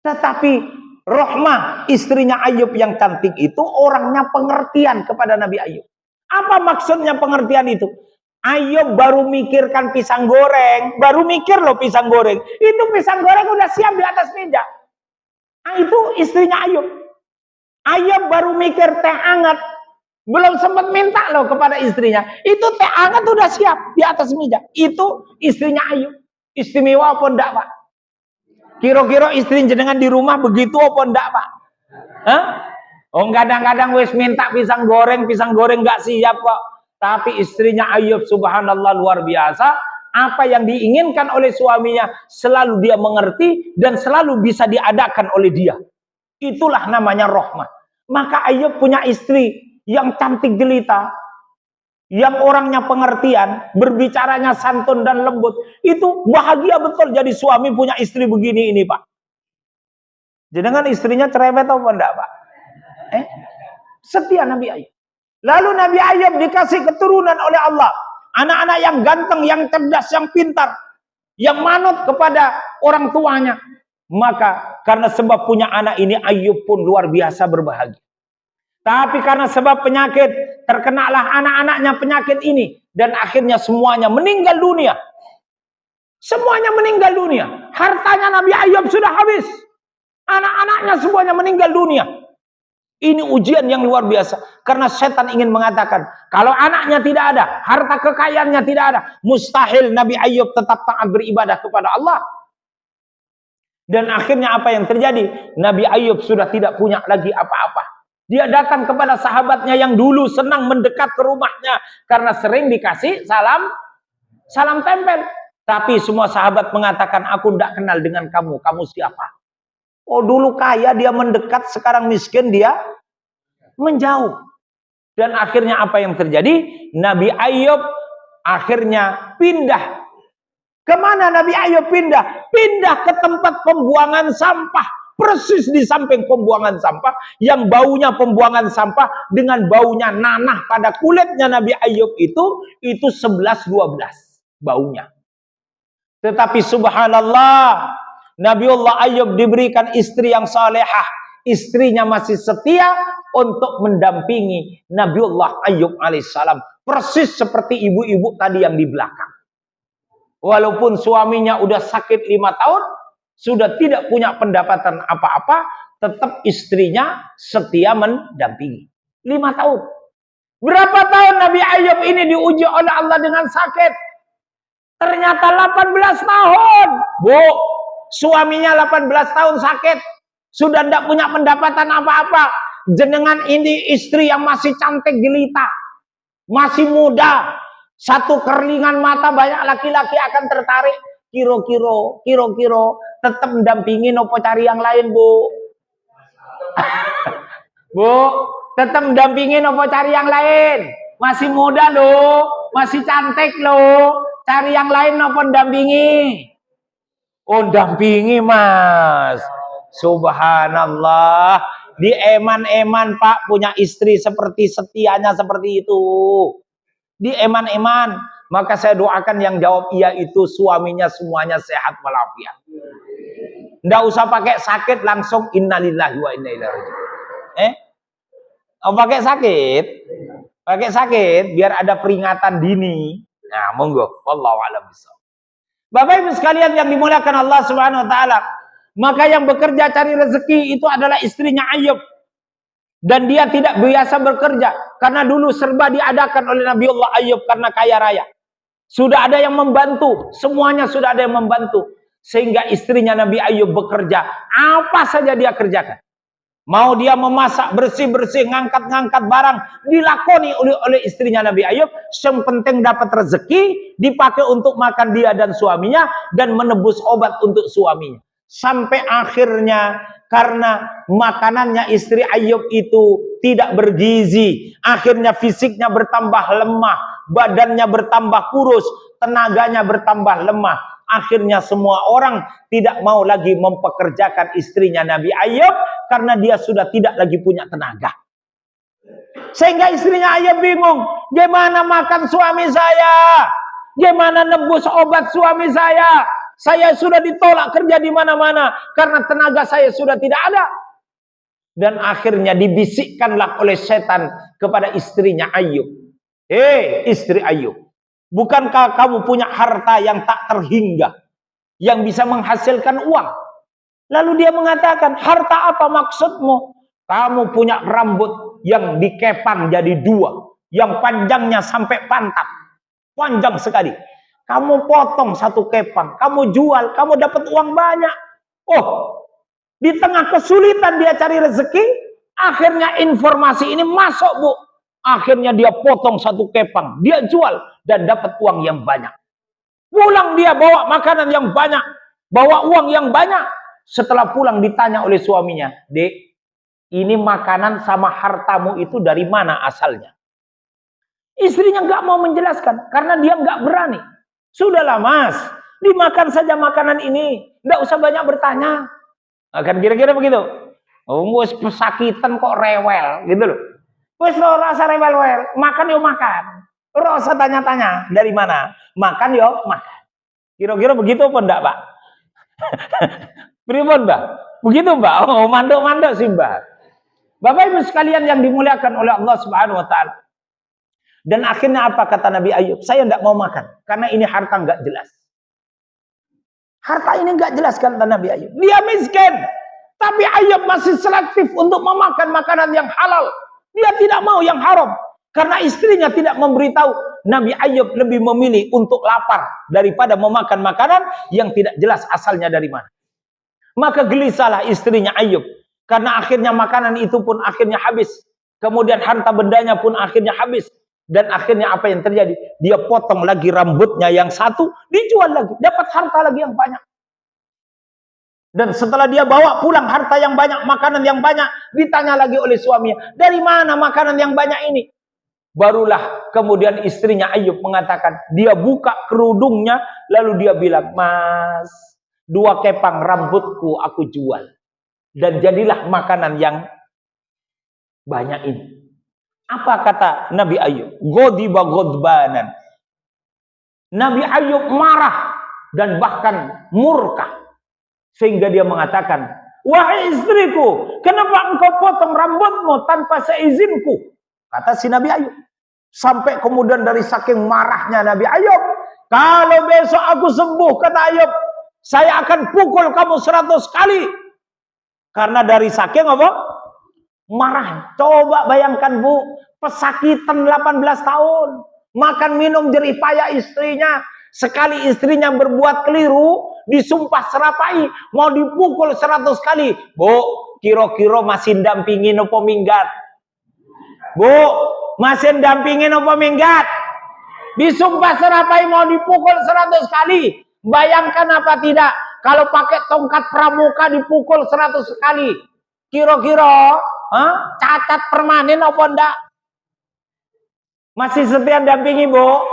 Tetapi Rahmah, istrinya Ayub yang cantik itu, orangnya pengertian kepada Nabi Ayub. Apa maksudnya pengertian itu? Ayub baru mikirkan pisang goreng, baru mikir loh pisang goreng. Itu pisang goreng udah siap di atas meja. Nah, itu istrinya Ayub. Ayub baru mikir teh hangat, belum sempat minta loh kepada istrinya. Itu teh hangat udah siap di atas meja. Itu istrinya Ayub. Istimewa apa enggak, Pak? Kira-kira istri jenengan di rumah begitu apa enggak, Pak? Hah? Oh, kadang-kadang wis minta pisang goreng enggak siap kok. Tapi istrinya Ayub subhanallah luar biasa. Apa yang diinginkan oleh suaminya selalu dia mengerti dan selalu bisa diadakan oleh dia. Itulah namanya rahmah. Maka Ayub punya istri yang cantik jelita, yang orangnya pengertian, berbicaranya santun dan lembut. Itu bahagia betul jadi suami punya istri begini ini, Pak. Jenengan istrinya cerewet atau enggak, Pak? Setia Nabi Ayub. Lalu Nabi Ayub dikasih keturunan oleh Allah. Anak-anak yang ganteng, yang cerdas, yang pintar. Yang manut kepada orang tuanya. Maka karena sebab punya anak ini, Ayub pun luar biasa berbahagia. Tapi karena sebab penyakit, terkenalah anak-anaknya penyakit ini. Dan akhirnya semuanya meninggal dunia. Semuanya meninggal dunia. Hartanya Nabi Ayub sudah habis. Anak-anaknya semuanya meninggal dunia. Ini ujian yang luar biasa. Karena setan ingin mengatakan, kalau anaknya tidak ada, harta kekayaannya tidak ada, mustahil Nabi Ayub tetap taat beribadah kepada Allah. Dan akhirnya apa yang terjadi? Nabi Ayub sudah tidak punya lagi apa-apa. Dia datang kepada sahabatnya yang dulu senang mendekat ke rumahnya. Karena sering dikasih salam tempel. Tapi semua sahabat mengatakan, aku tidak kenal dengan kamu. Kamu siapa? Oh, dulu kaya dia mendekat, sekarang miskin dia menjauh. Dan akhirnya apa yang terjadi? Nabi Ayub akhirnya pindah. Kemana Nabi Ayub pindah? Pindah ke tempat pembuangan sampah. Persis di samping pembuangan sampah. Yang baunya pembuangan sampah dengan baunya nanah pada kulitnya Nabi Ayub itu 11-12 baunya. Tetapi subhanallah, Nabiullah Ayub diberikan istri yang salehah. Istrinya masih setia untuk mendampingi Nabiullah Ayub alaihissalam. Persis seperti ibu-ibu tadi yang di belakang. Walaupun suaminya udah sakit 5 tahun, sudah tidak punya pendapatan apa-apa, tetap istrinya setia mendampingi. 5 tahun. Berapa tahun Nabi Ayub ini diuji oleh Allah dengan sakit? Ternyata 18 tahun. Bu, suaminya 18 tahun sakit. Sudah tidak punya pendapatan apa-apa. Jenengan ini istri yang masih cantik jelita. Masih muda. Satu kerlingan mata banyak laki-laki akan tertarik. Kiro-kiro. Tetap mendampingi nopo cari yang lain, Bu. Bu, tetap mendampingi nopo cari yang lain. Masih muda loh. Masih cantik loh. Cari yang lain nopo dampingi. Oh, dampingi, Mas. Subhanallah. Di eman-eman, Pak, punya istri seperti setianya seperti itu. Di eman-eman. Maka saya doakan yang jawab iya itu suaminya semuanya sehat walafiat. Nggak usah pakai sakit, langsung innalillahi wa inna ilaihi raji'un. Oh, pakai sakit? Pakai sakit biar ada peringatan dini. Nah, monggo. Wallahu a'lam bishawab. Bapak Ibu sekalian yang dimuliakan Allah Subhanahu wa taala, maka yang bekerja cari rezeki itu adalah istrinya Ayub. Dan dia tidak biasa bekerja karena dulu serba diadakan oleh Nabiullah Ayub karena kaya raya. Sudah ada yang membantu, semuanya sudah ada yang membantu sehingga istrinya Nabi Ayub bekerja, apa saja dia kerjakan. Mau dia memasak, bersih-bersih, ngangkat-ngangkat barang, dilakoni oleh istrinya Nabi Ayub. Yang penting dapat rezeki, dipakai untuk makan dia dan suaminya, dan menebus obat untuk suaminya. Sampai akhirnya, karena makanannya istri Ayub itu tidak bergizi, akhirnya fisiknya bertambah lemah, badannya bertambah kurus, tenaganya bertambah lemah. Akhirnya semua orang tidak mau lagi mempekerjakan istrinya Nabi Ayub karena dia sudah tidak lagi punya tenaga. Sehingga istrinya Ayub bingung, gimana makan suami saya? Gimana nebus obat suami saya? Saya sudah ditolak kerja di mana-mana karena tenaga saya sudah tidak ada. Dan akhirnya dibisikkanlah oleh setan kepada istrinya Ayub. Istri Ayub, bukankah kamu punya harta yang tak terhingga, yang bisa menghasilkan uang? Lalu dia mengatakan, harta apa maksudmu? Kamu punya rambut yang dikepang jadi 2, yang panjangnya sampai pantat, panjang sekali. Kamu potong 1 kepang, kamu jual, kamu dapat uang banyak. Oh, di tengah kesulitan dia cari rezeki, akhirnya informasi ini masuk, Bu. Akhirnya dia potong 1 kepang, dia jual dan dapat uang yang banyak. Pulang dia bawa makanan yang banyak, bawa uang yang banyak. Setelah pulang ditanya oleh suaminya, Dek, ini makanan sama hartamu itu dari mana asalnya? Istrinya nggak mau menjelaskan karena dia nggak berani. Sudahlah Mas, dimakan saja makanan ini, nggak usah banyak bertanya. Akan kira-kira begitu. Oh, wis pesakitan kok rewel, gitu loh. Wis lo rasa rewel-rewel, makan yo makan. Ora usah tanya-tanya dari mana. Makan yo makan. Kira-kira begitu apa enggak, Pak? Pripun, Mbak? Begitu, Mbak? Oh, mandok-mandok sih, Mbak. Bapak Ibu sekalian yang dimuliakan oleh Allah Subhanahu wa taala. Dan akhirnya apa kata Nabi Ayub? Saya enggak mau makan karena ini harta enggak jelas. Harta ini enggak jelas kata Nabi Ayub. Dia miskin, tapi Ayub masih selektif untuk memakan makanan yang halal. Dia tidak mau yang haram. Karena istrinya tidak memberitahu, Nabi Ayub lebih memilih untuk lapar daripada memakan makanan yang tidak jelas asalnya dari mana. Maka gelisahlah istrinya Ayub. Karena akhirnya makanan itu pun akhirnya habis. Kemudian harta bendanya pun akhirnya habis. Dan akhirnya apa yang terjadi? Dia potong lagi rambutnya yang satu, dijual lagi. Dapat harta lagi yang banyak. Dan setelah dia bawa pulang harta yang banyak, makanan yang banyak, ditanya lagi oleh suaminya, dari mana makanan yang banyak ini? Barulah kemudian istrinya Ayub mengatakan, dia buka kerudungnya, lalu dia bilang, Mas, 2 kepang rambutku aku jual. Dan jadilah makanan yang banyak ini. Apa kata Nabi Ayub? Ghadiba ghadbanan. Nabi Ayub marah dan bahkan murka. Sehingga dia mengatakan, wahai istriku, kenapa engkau potong rambutmu tanpa seizinku? Kata si Nabi Ayub. Sampai kemudian dari saking marahnya Nabi Ayub, kalau besok aku sembuh, kata Ayub, saya akan pukul kamu 100 kali. Karena dari saking apa? Marah. Coba bayangkan, Bu, pesakitan 18 tahun. Makan minum jerih payah istrinya. Sekali istrinya berbuat keliru, disumpah serapai, mau dipukul 100 kali. Bu, kira-kira masih dampingin apa minggat? Bu, masih dampingin apa minggat? Disumpah serapai mau dipukul 100 kali. Bayangkan apa tidak? Kalau pakai tongkat pramuka dipukul 100 kali. Kira-kira cacat permanen apa enggak? Masih setia dampingi, Bu?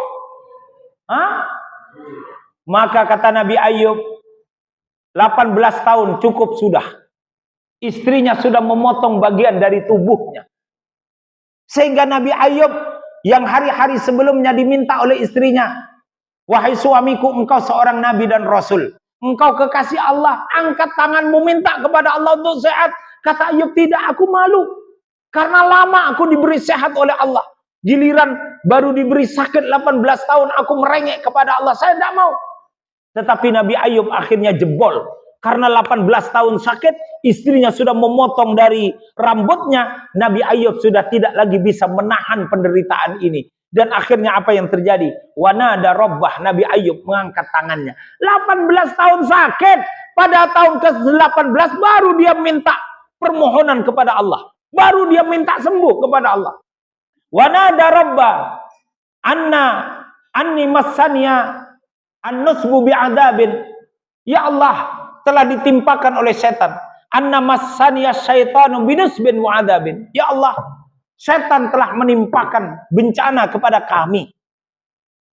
Maka kata Nabi Ayub, 18 tahun cukup sudah. Istrinya sudah memotong bagian dari tubuhnya. Sehingga Nabi Ayub yang hari-hari sebelumnya diminta oleh istrinya, wahai suamiku, engkau seorang nabi dan rasul. Engkau kekasih Allah, angkat tanganmu minta kepada Allah untuk sehat. Kata Ayub, tidak, aku malu. Karena lama aku diberi sehat oleh Allah. Giliran baru diberi sakit 18 tahun, aku merengek kepada Allah. Saya tidak mau. Tetapi Nabi Ayub akhirnya jebol. Karena 18 tahun sakit, istrinya sudah memotong dari rambutnya. Nabi Ayub sudah tidak lagi bisa menahan penderitaan ini. Dan akhirnya apa yang terjadi? Wanada Rabbah, Nabi Ayub mengangkat tangannya. 18 tahun sakit. Pada tahun ke-18 baru dia minta permohonan kepada Allah. Baru dia minta sembuh kepada Allah. Wanada Rabbah, anni massaniya an-nusbu bi'adzabin. Ya Allah, telah ditimpakan oleh setan. Anna massaniya syaitanu binusbin wa'adzabin. Ya Allah, setan telah menimpakan bencana kepada kami.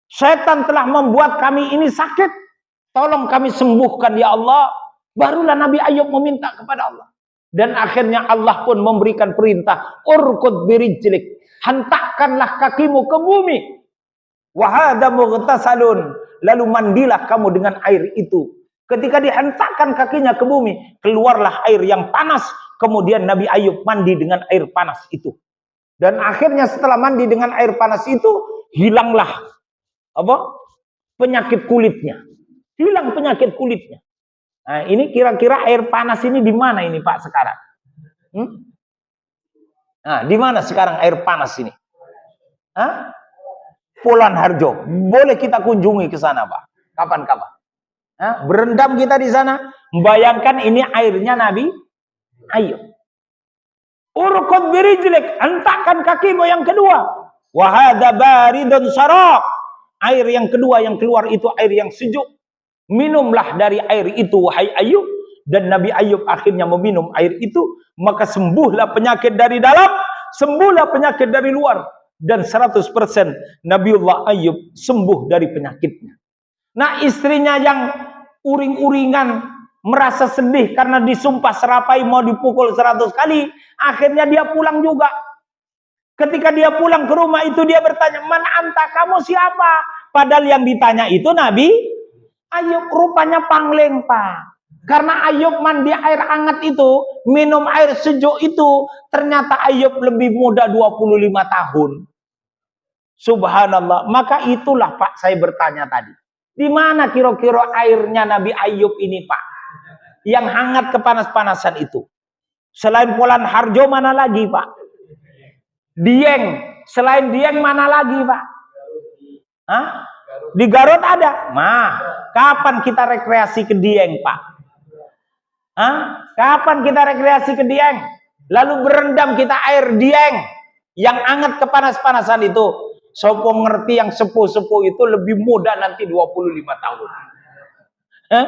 Setan telah membuat kami ini sakit. Tolong kami sembuhkan ya Allah. Barulah Nabi Ayub meminta kepada Allah. Dan akhirnya Allah pun memberikan perintah. Urkud birijlik. Hentakkanlah kakimu ke bumi. Wahada mughtasalun. Lalu mandilah kamu dengan air itu. Ketika dihentakkan kakinya ke bumi, keluarlah air yang panas. Kemudian Nabi Ayub mandi dengan air panas itu. Dan akhirnya setelah mandi dengan air panas itu, hilanglah penyakit kulitnya. Hilang penyakit kulitnya. Nah, ini kira-kira air panas ini di mana ini Pak sekarang? Nah, di mana sekarang air panas ini? Pulau Harjo. Boleh kita kunjungi ke sana, Pak. Kapan-kapan. Berendam kita di sana. Bayangkan ini airnya Nabi Ayub. Urqud birijlik, hentakkan kakimu yang kedua. Wa hadza baridun syarab. Air yang kedua yang keluar itu air yang sejuk. Minumlah dari air itu wahai Ayub. Dan Nabi Ayub akhirnya meminum air itu, maka sembuhlah penyakit dari dalam, sembuhlah penyakit dari luar. Dan 100% Nabiullah Ayub sembuh dari penyakitnya. Nah, istrinya yang uring-uringan, merasa sedih karena disumpah serapai mau dipukul 100 kali, akhirnya dia pulang juga. Ketika dia pulang ke rumah itu dia bertanya, "Man anta, kamu siapa?" Padahal yang ditanya itu Nabi Ayub, rupanya pangling, Pak. Karena Ayub mandi air hangat itu, minum air sejuk itu, ternyata Ayub lebih muda 25 tahun. Subhanallah. Maka itulah Pak saya bertanya tadi. Di mana kira-kira airnya Nabi Ayub ini, Pak? Yang hangat kepanas-panasan itu. Selain Polan Harjo mana lagi, Pak? Dieng. Selain Dieng mana lagi, Pak? Hah? Di Garut ada. Nah, kapan kita rekreasi ke Dieng, Pak? Hah? Kapan kita rekreasi ke Dieng? Lalu berendam kita air Dieng yang hangat kepanas-panasan itu. Sopo ngerti yang sepuh-sepuh itu lebih muda nanti 25 tahun. Hah?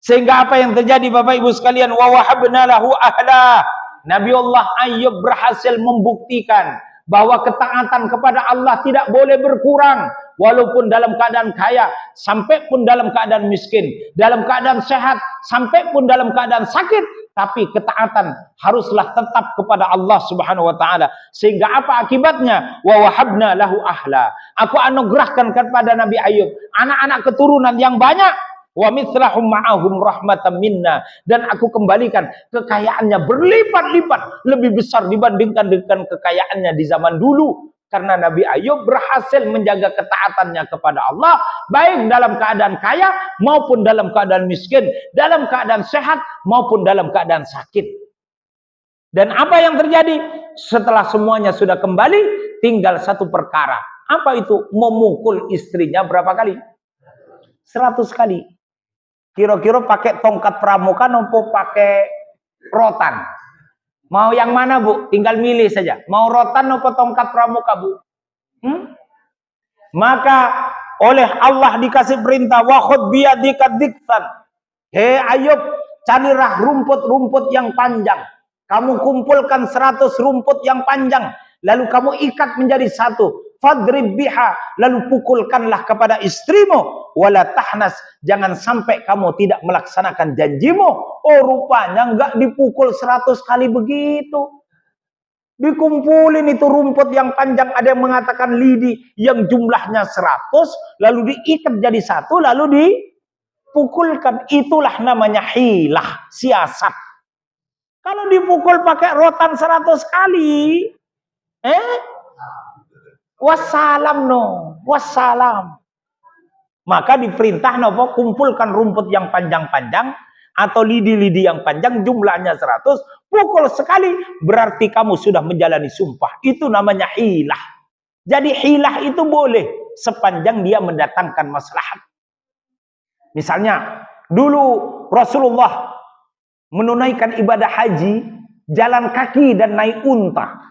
Sehingga apa yang terjadi Bapak Ibu sekalian? Wa wahabna lahu ahla. Nabiullah Ayub berhasil membuktikan bahwa ketaatan kepada Allah tidak boleh berkurang. Walaupun dalam keadaan kaya, sampai pun dalam keadaan miskin, dalam keadaan sehat, sampai pun dalam keadaan sakit. Tapi ketaatan haruslah tetap kepada Allah Subhanahu wa ta'ala. Sehingga apa akibatnya? Wa wahabna lahu ahla. Aku anugerahkan kepada Nabi Ayub anak-anak keturunan yang banyak. Wa mithlahum ma'ahum rahmatan minna, dan aku kembalikan kekayaannya berlipat-lipat lebih besar dibandingkan dengan kekayaannya di zaman dulu, karena Nabi Ayub berhasil menjaga ketaatannya kepada Allah baik dalam keadaan kaya maupun dalam keadaan miskin, dalam keadaan sehat maupun dalam keadaan sakit. Dan apa yang terjadi setelah semuanya sudah kembali? Tinggal satu perkara. Apa itu? Memukul istrinya berapa kali? 100 kali. Kira-kira pakai tongkat pramuka atau pakai rotan? Mau yang mana, Bu? Tinggal milih saja. Mau rotan atau tongkat pramuka, Bu? Maka oleh Allah dikasih perintah, wa khudh biyadika diktan. Hei Ayub, carilah rumput-rumput yang panjang. Kamu kumpulkan 100 rumput yang panjang, lalu kamu ikat menjadi satu. Fadrib biha, lalu pukulkanlah kepada istrimu. Wala tahnas, jangan sampai kamu tidak melaksanakan janjimu. Oh, rupanya enggak dipukul 100 kali begitu. Dikumpulin itu rumput yang panjang, ada yang mengatakan lidi yang jumlahnya 100, lalu diikat jadi satu, lalu dipukulkan. Itulah namanya hilah, siasat. Kalau dipukul pakai rotan 100 kali, wassalam wassalam. Maka diperintah nopo kumpulkan rumput yang panjang-panjang atau lidi-lidi yang panjang jumlahnya 100, pukul sekali berarti kamu sudah menjalani sumpah. Itu namanya hilah. Jadi hilah itu boleh sepanjang dia mendatangkan maslahat. Misalnya dulu Rasulullah menunaikan ibadah haji jalan kaki dan naik unta.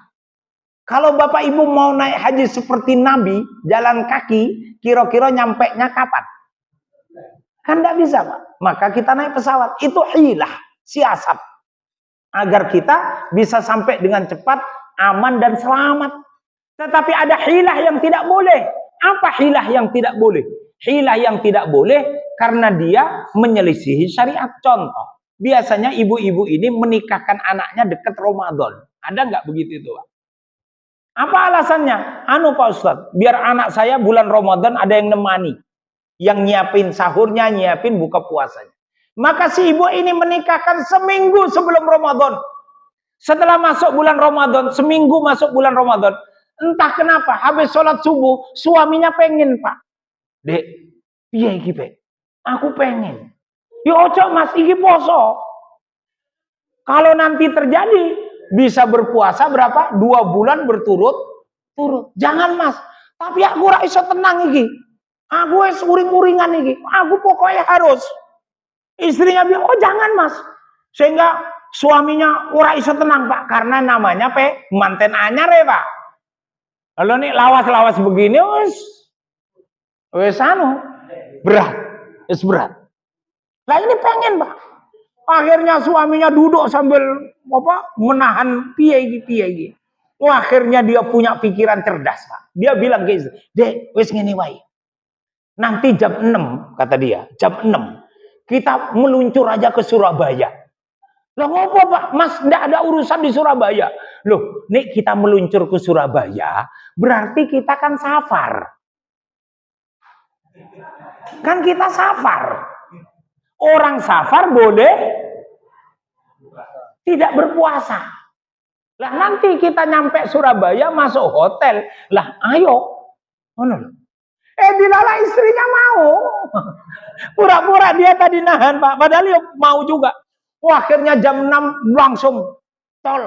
Kalau Bapak Ibu mau naik haji seperti Nabi, jalan kaki, kira-kira nyampe-nya kapan? Kan tidak bisa, Pak. Maka kita naik pesawat. Itu hilah, siasat. Agar kita bisa sampai dengan cepat, aman dan selamat. Tetapi ada hilah yang tidak boleh. Apa hilah yang tidak boleh? Hilah yang tidak boleh karena dia menyelisihi syariat. Contoh, biasanya ibu-ibu ini menikahkan anaknya dekat Ramadan. Ada nggak begitu itu, Pak? Apa alasannya? Pak Ustadz, biar anak saya bulan Ramadan ada yang nemani. Yang nyiapin sahurnya, nyiapin buka puasanya. Maka si ibu ini menikahkan seminggu sebelum Ramadan. Setelah masuk bulan Ramadan, seminggu masuk bulan Ramadan, entah kenapa, habis sholat subuh, suaminya pengen, Pak. Dek, iya iki, Pak. Aku pengen. Ya ojo mas, iki poso. Kalau nanti terjadi, bisa berpuasa berapa? 2 bulan berturut-turut. Jangan mas. Tapi aku ora iso tenang iki. Aku wis uring-uringan iki. Aku pokoknya harus. Istrinya bilang, oh jangan mas. Sehingga suaminya ora iso tenang pak. Karena namanya manten anyar ya pak. Lalu nih lawas-lawas begini wis berat. Wis berat. Lah ini pengen pak. Akhirnya suaminya duduk sambil menahan piye iki. Akhirnya dia punya pikiran cerdas, Pak. Dia bilang ke istri, "Dek, wis ngene wae. Nanti jam 6," kata dia, "jam 6 Kita meluncur aja ke Surabaya. Lah ngopo Pak? Mas, ndak ada urusan di Surabaya. Loh, nih kita meluncur ke Surabaya, berarti kita kan safar. Kan kita safar. Orang safar boleh tidak berpuasa. Lah nanti kita nyampe Surabaya, masuk hotel. Lah ayo. Dilala istrinya mau. Pura-pura dia tadi nahan Pak. Padahal dia mau juga. Akhirnya jam 6 langsung tol.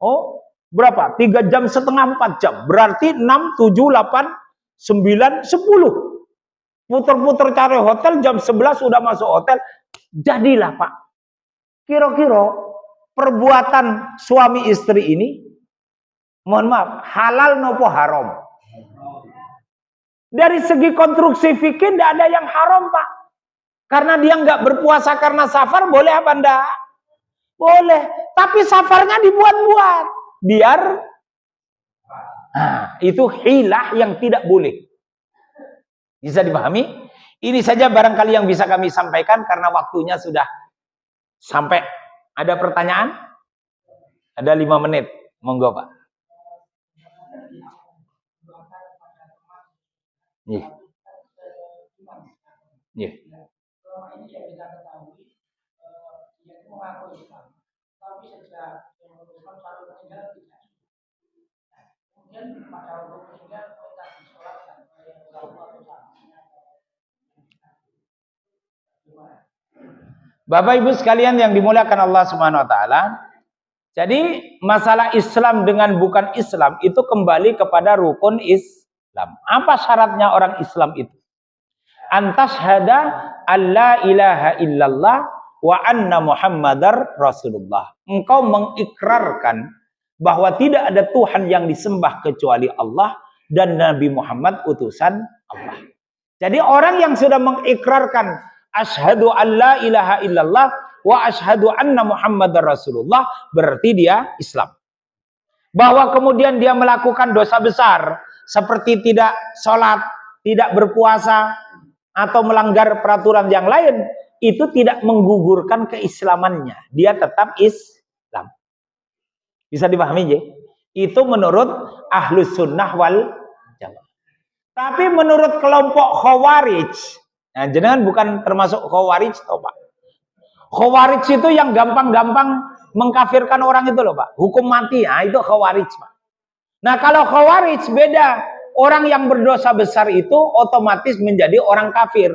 Oh, berapa? 3 jam setengah, 4 jam. Berarti 6, 7, 8, 9, 10. Puter-puter cari hotel, jam 11 sudah masuk hotel. Jadilah Pak. Kira-kira perbuatan suami istri ini, mohon maaf, halal nopo haram? Dari segi konstruksi fikih tidak ada yang haram Pak. Karena dia nggak berpuasa karena safar, boleh apa enggak? Boleh. Tapi safarnya dibuat-buat. Biar itu hilah yang tidak boleh. Bisa dipahami? Ini saja barangkali yang bisa kami sampaikan karena waktunya sudah sampai. Ada pertanyaan? Ada 5 menit. Monggo Pak. Iya. Iya. Ini yang kita ketahui, dia itu mengaku Islam, tapi sejak yang memutuskan selalu meninggal tidak. Kemudian pada waktu meninggal minta disolatkan oleh Bapak Ibu sekalian yang dimuliakan Allah Subhanahu wa taala. Jadi masalah Islam dengan bukan Islam itu kembali kepada rukun Islam. Apa syaratnya orang Islam itu? Antashhada alla ilaha illallah wa anna Muhammadar Rasulullah. Engkau mengikrarkan bahwa tidak ada Tuhan yang disembah kecuali Allah dan Nabi Muhammad utusan Allah. Jadi orang yang sudah mengikrarkan asyhadu alla ilaha illallah wa asyhadu anna Muhammadar Rasulullah, berarti dia Islam. Bahwa kemudian dia melakukan dosa besar seperti tidak sholat, tidak berpuasa, atau melanggar peraturan yang lain, itu tidak menggugurkan keislamannya. Dia tetap Islam. Bisa dipahami ya? Itu menurut Ahlus Sunnah wal Jamaah. Tapi menurut kelompok Khawarij, nah jenengan bukan termasuk Khawarij toh Pak. Khawarij itu yang gampang-gampang mengkafirkan orang itu loh Pak. Hukum mati, nah itu Khawarij Pak. Nah kalau Khawarij beda. Orang yang berdosa besar itu otomatis menjadi orang kafir.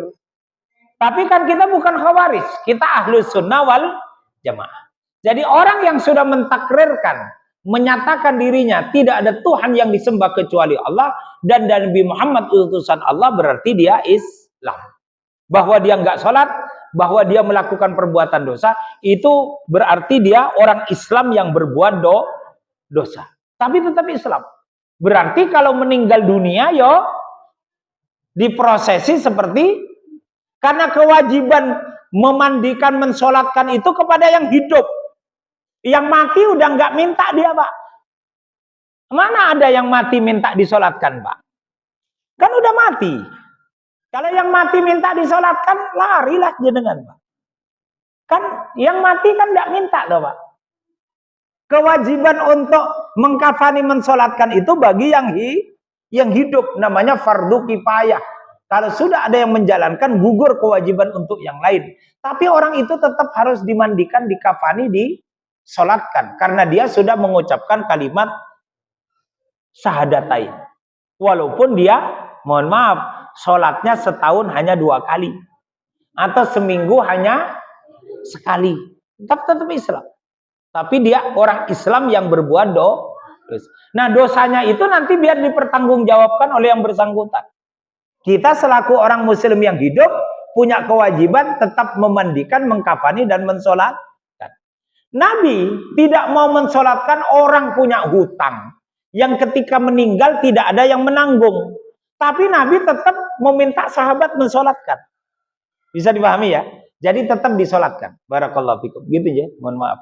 Tapi kan kita bukan Khawarij, kita Ahlus Sunnah wal Jamaah. Jadi orang yang sudah mentakrirkan, menyatakan dirinya tidak ada Tuhan yang disembah kecuali Allah dan Nabi Muhammad utusan Allah, berarti dia Islam. Bahwa dia nggak sholat, bahwa dia melakukan perbuatan dosa, itu berarti dia orang Islam yang berbuat dosa. Tapi tetap Islam. Berarti kalau meninggal dunia yo diprosesi seperti, karena kewajiban memandikan, mensolatkan itu kepada yang hidup. Yang mati udah nggak minta dia Pak. Mana ada yang mati minta disolatkan Pak? Kan udah mati. Kalau yang mati minta disolatkan, larilah jenengan Pak. Kan yang mati kan nggak minta loh Pak. Kewajiban untuk mengkafani, mensolatkan itu bagi yang hidup, namanya fardu kifayah. Kalau sudah ada yang menjalankan, gugur kewajiban untuk yang lain. Tapi orang itu tetap harus dimandikan, dikafani, disolatkan. Karena dia sudah mengucapkan kalimat syahadatain. Walaupun dia, mohon maaf, solatnya setahun hanya 2 kali. Atau seminggu hanya sekali. Tetap Islam. Tapi dia orang Islam yang berbuat dosa. Nah dosanya itu nanti biar dipertanggungjawabkan oleh yang bersangkutan. Kita selaku orang muslim yang hidup punya kewajiban tetap memandikan, mengkafani dan mensolatkan. Nabi tidak mau mensolatkan orang punya hutang yang ketika meninggal tidak ada yang menanggung. Tapi Nabi tetap meminta sahabat mensolatkan. Bisa dipahami ya? Jadi tetap disolatkan. Barakallahu fikum. Gitu ya. Mohon maaf.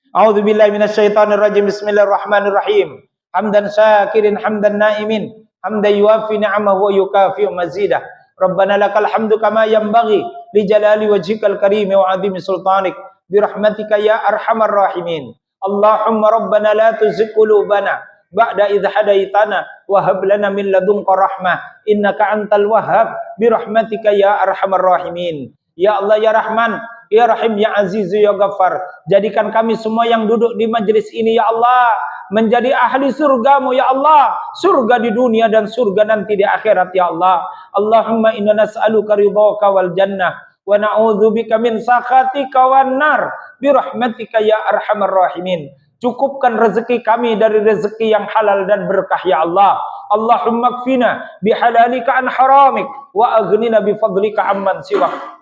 A'udzubillahi minasyaitonirrajim. Bismillahirrahmanirrahim. Hamdan syakirin hamdan naimin. Hamdan yuafi ni'amahu wa yukafi'u mazidah. Rabbana lakal hamdu kama yanbaghi li jalali wajhikal karim wa 'azimi sultanik bi rahmatika ya arhamar rahimin. Allahumma rabbana la tuzigh qulubana ba'da idh hadaitana wa hab lana min ladunka rahmah innaka antal wahhab bi rahmatika ya arhamar rahimin. Ya Allah ya Rahman, ya Rahim, ya Aziz, ya Ghaffar, jadikan kami semua yang duduk di majelis ini ya Allah menjadi ahli surgamu ya Allah, surga di dunia dan surga nanti di akhirat ya Allah. Allahumma inna nas'aluka ridhaka wal jannah wa na'udzubika min sakhatika wan nar bi rahmatika ya arhamar rahimin. Cukupkan rezeki kami dari rezeki yang halal dan berkah ya Allah. Allahumma kfina bihalalika an haramik wa aghnina bi fadlika amman siwak.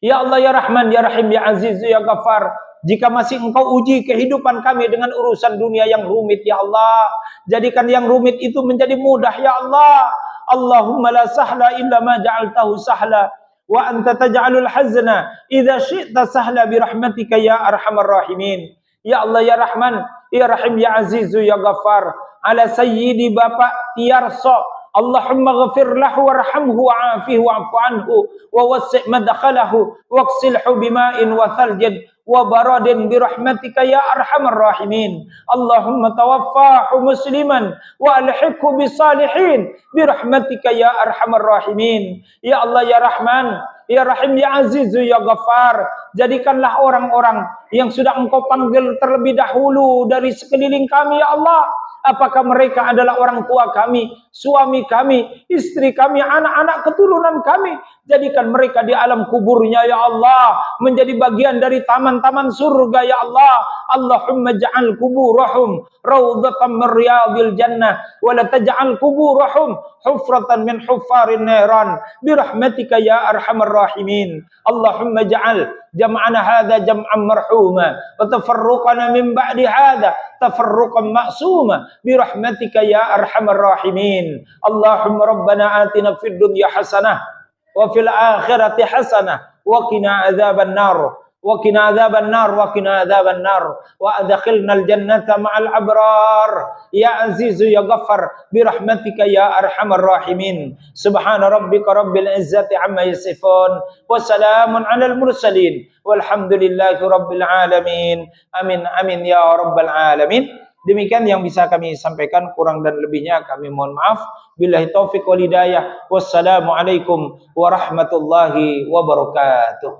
Ya Allah ya Rahman, ya Rahim, ya Aziz, ya Ghaffar, jika masih Engkau uji kehidupan kami dengan urusan dunia yang rumit ya Allah, jadikan yang rumit itu menjadi mudah ya Allah. Allahumma la sahla illa ma ja'altahu sahla wa anta taj'alul hazna idza syi'ta sahla bi rahmatika ya arhamar rahimin. Ya Allah ya Rahman, ya Rahim, ya Aziz, ya Ghaffar, ala sayyidi Bapak Tiarso, Allahumma ghafir lahu warhamhu wa'afihi wa'fu anhu wa wassi' madkhalahu waqsilhu bima'in wa thaljin wa baradin bi rahmatika ya arhamar rahimin. Allahumma tawaffahu musliman wa alhiqhu bis salihin bi rahmatika ya arhamar rahimin. Ya Allah ya Rahman, ya Rahim, ya Aziz, ya Ghaffar, jadikanlah orang-orang yang sudah Engkau panggil terlebih dahulu dari sekeliling kami ya Allah. Apakah mereka adalah orang tua kami, suami kami, istri kami, anak-anak keturunan kami. Jadikan mereka di alam kuburnya ya Allah menjadi bagian dari taman-taman surga ya Allah. Allahumma ja'al kuburahum raudhatan min riyadil jannah wa la taj'al kuburahum hufratan min huffarin niran bi rahmatika ya arhamar rahimin. Allahumma ja'al jam'ana hadha jam'an marhuma wa tafarruqana min ba'di hadha tafarruqan ma'suma bi rahmatika ya arhamar rahimin. Allahumma rabbana atina fid dunya hasanah wa fil akhirati hasanah wa qina adzaban nar wa qina adzaban nar wa qina adzaban nar wa adkhilnal jannata ma'al abrar ya Aziz ya Ghaffar bi rahmatika ya arhamar rahimin. Subhana rabbika rabbil izzati amma yasifun wa salamun alal mursalin walhamdulillahi rabbil alamin. Amin amin ya rabbal alamin. Demikian yang bisa kami sampaikan, kurang dan lebihnya kami mohon maaf. Billahi taufik wal hidayah. Wassalamualaikum warahmatullahi wabarakatuh.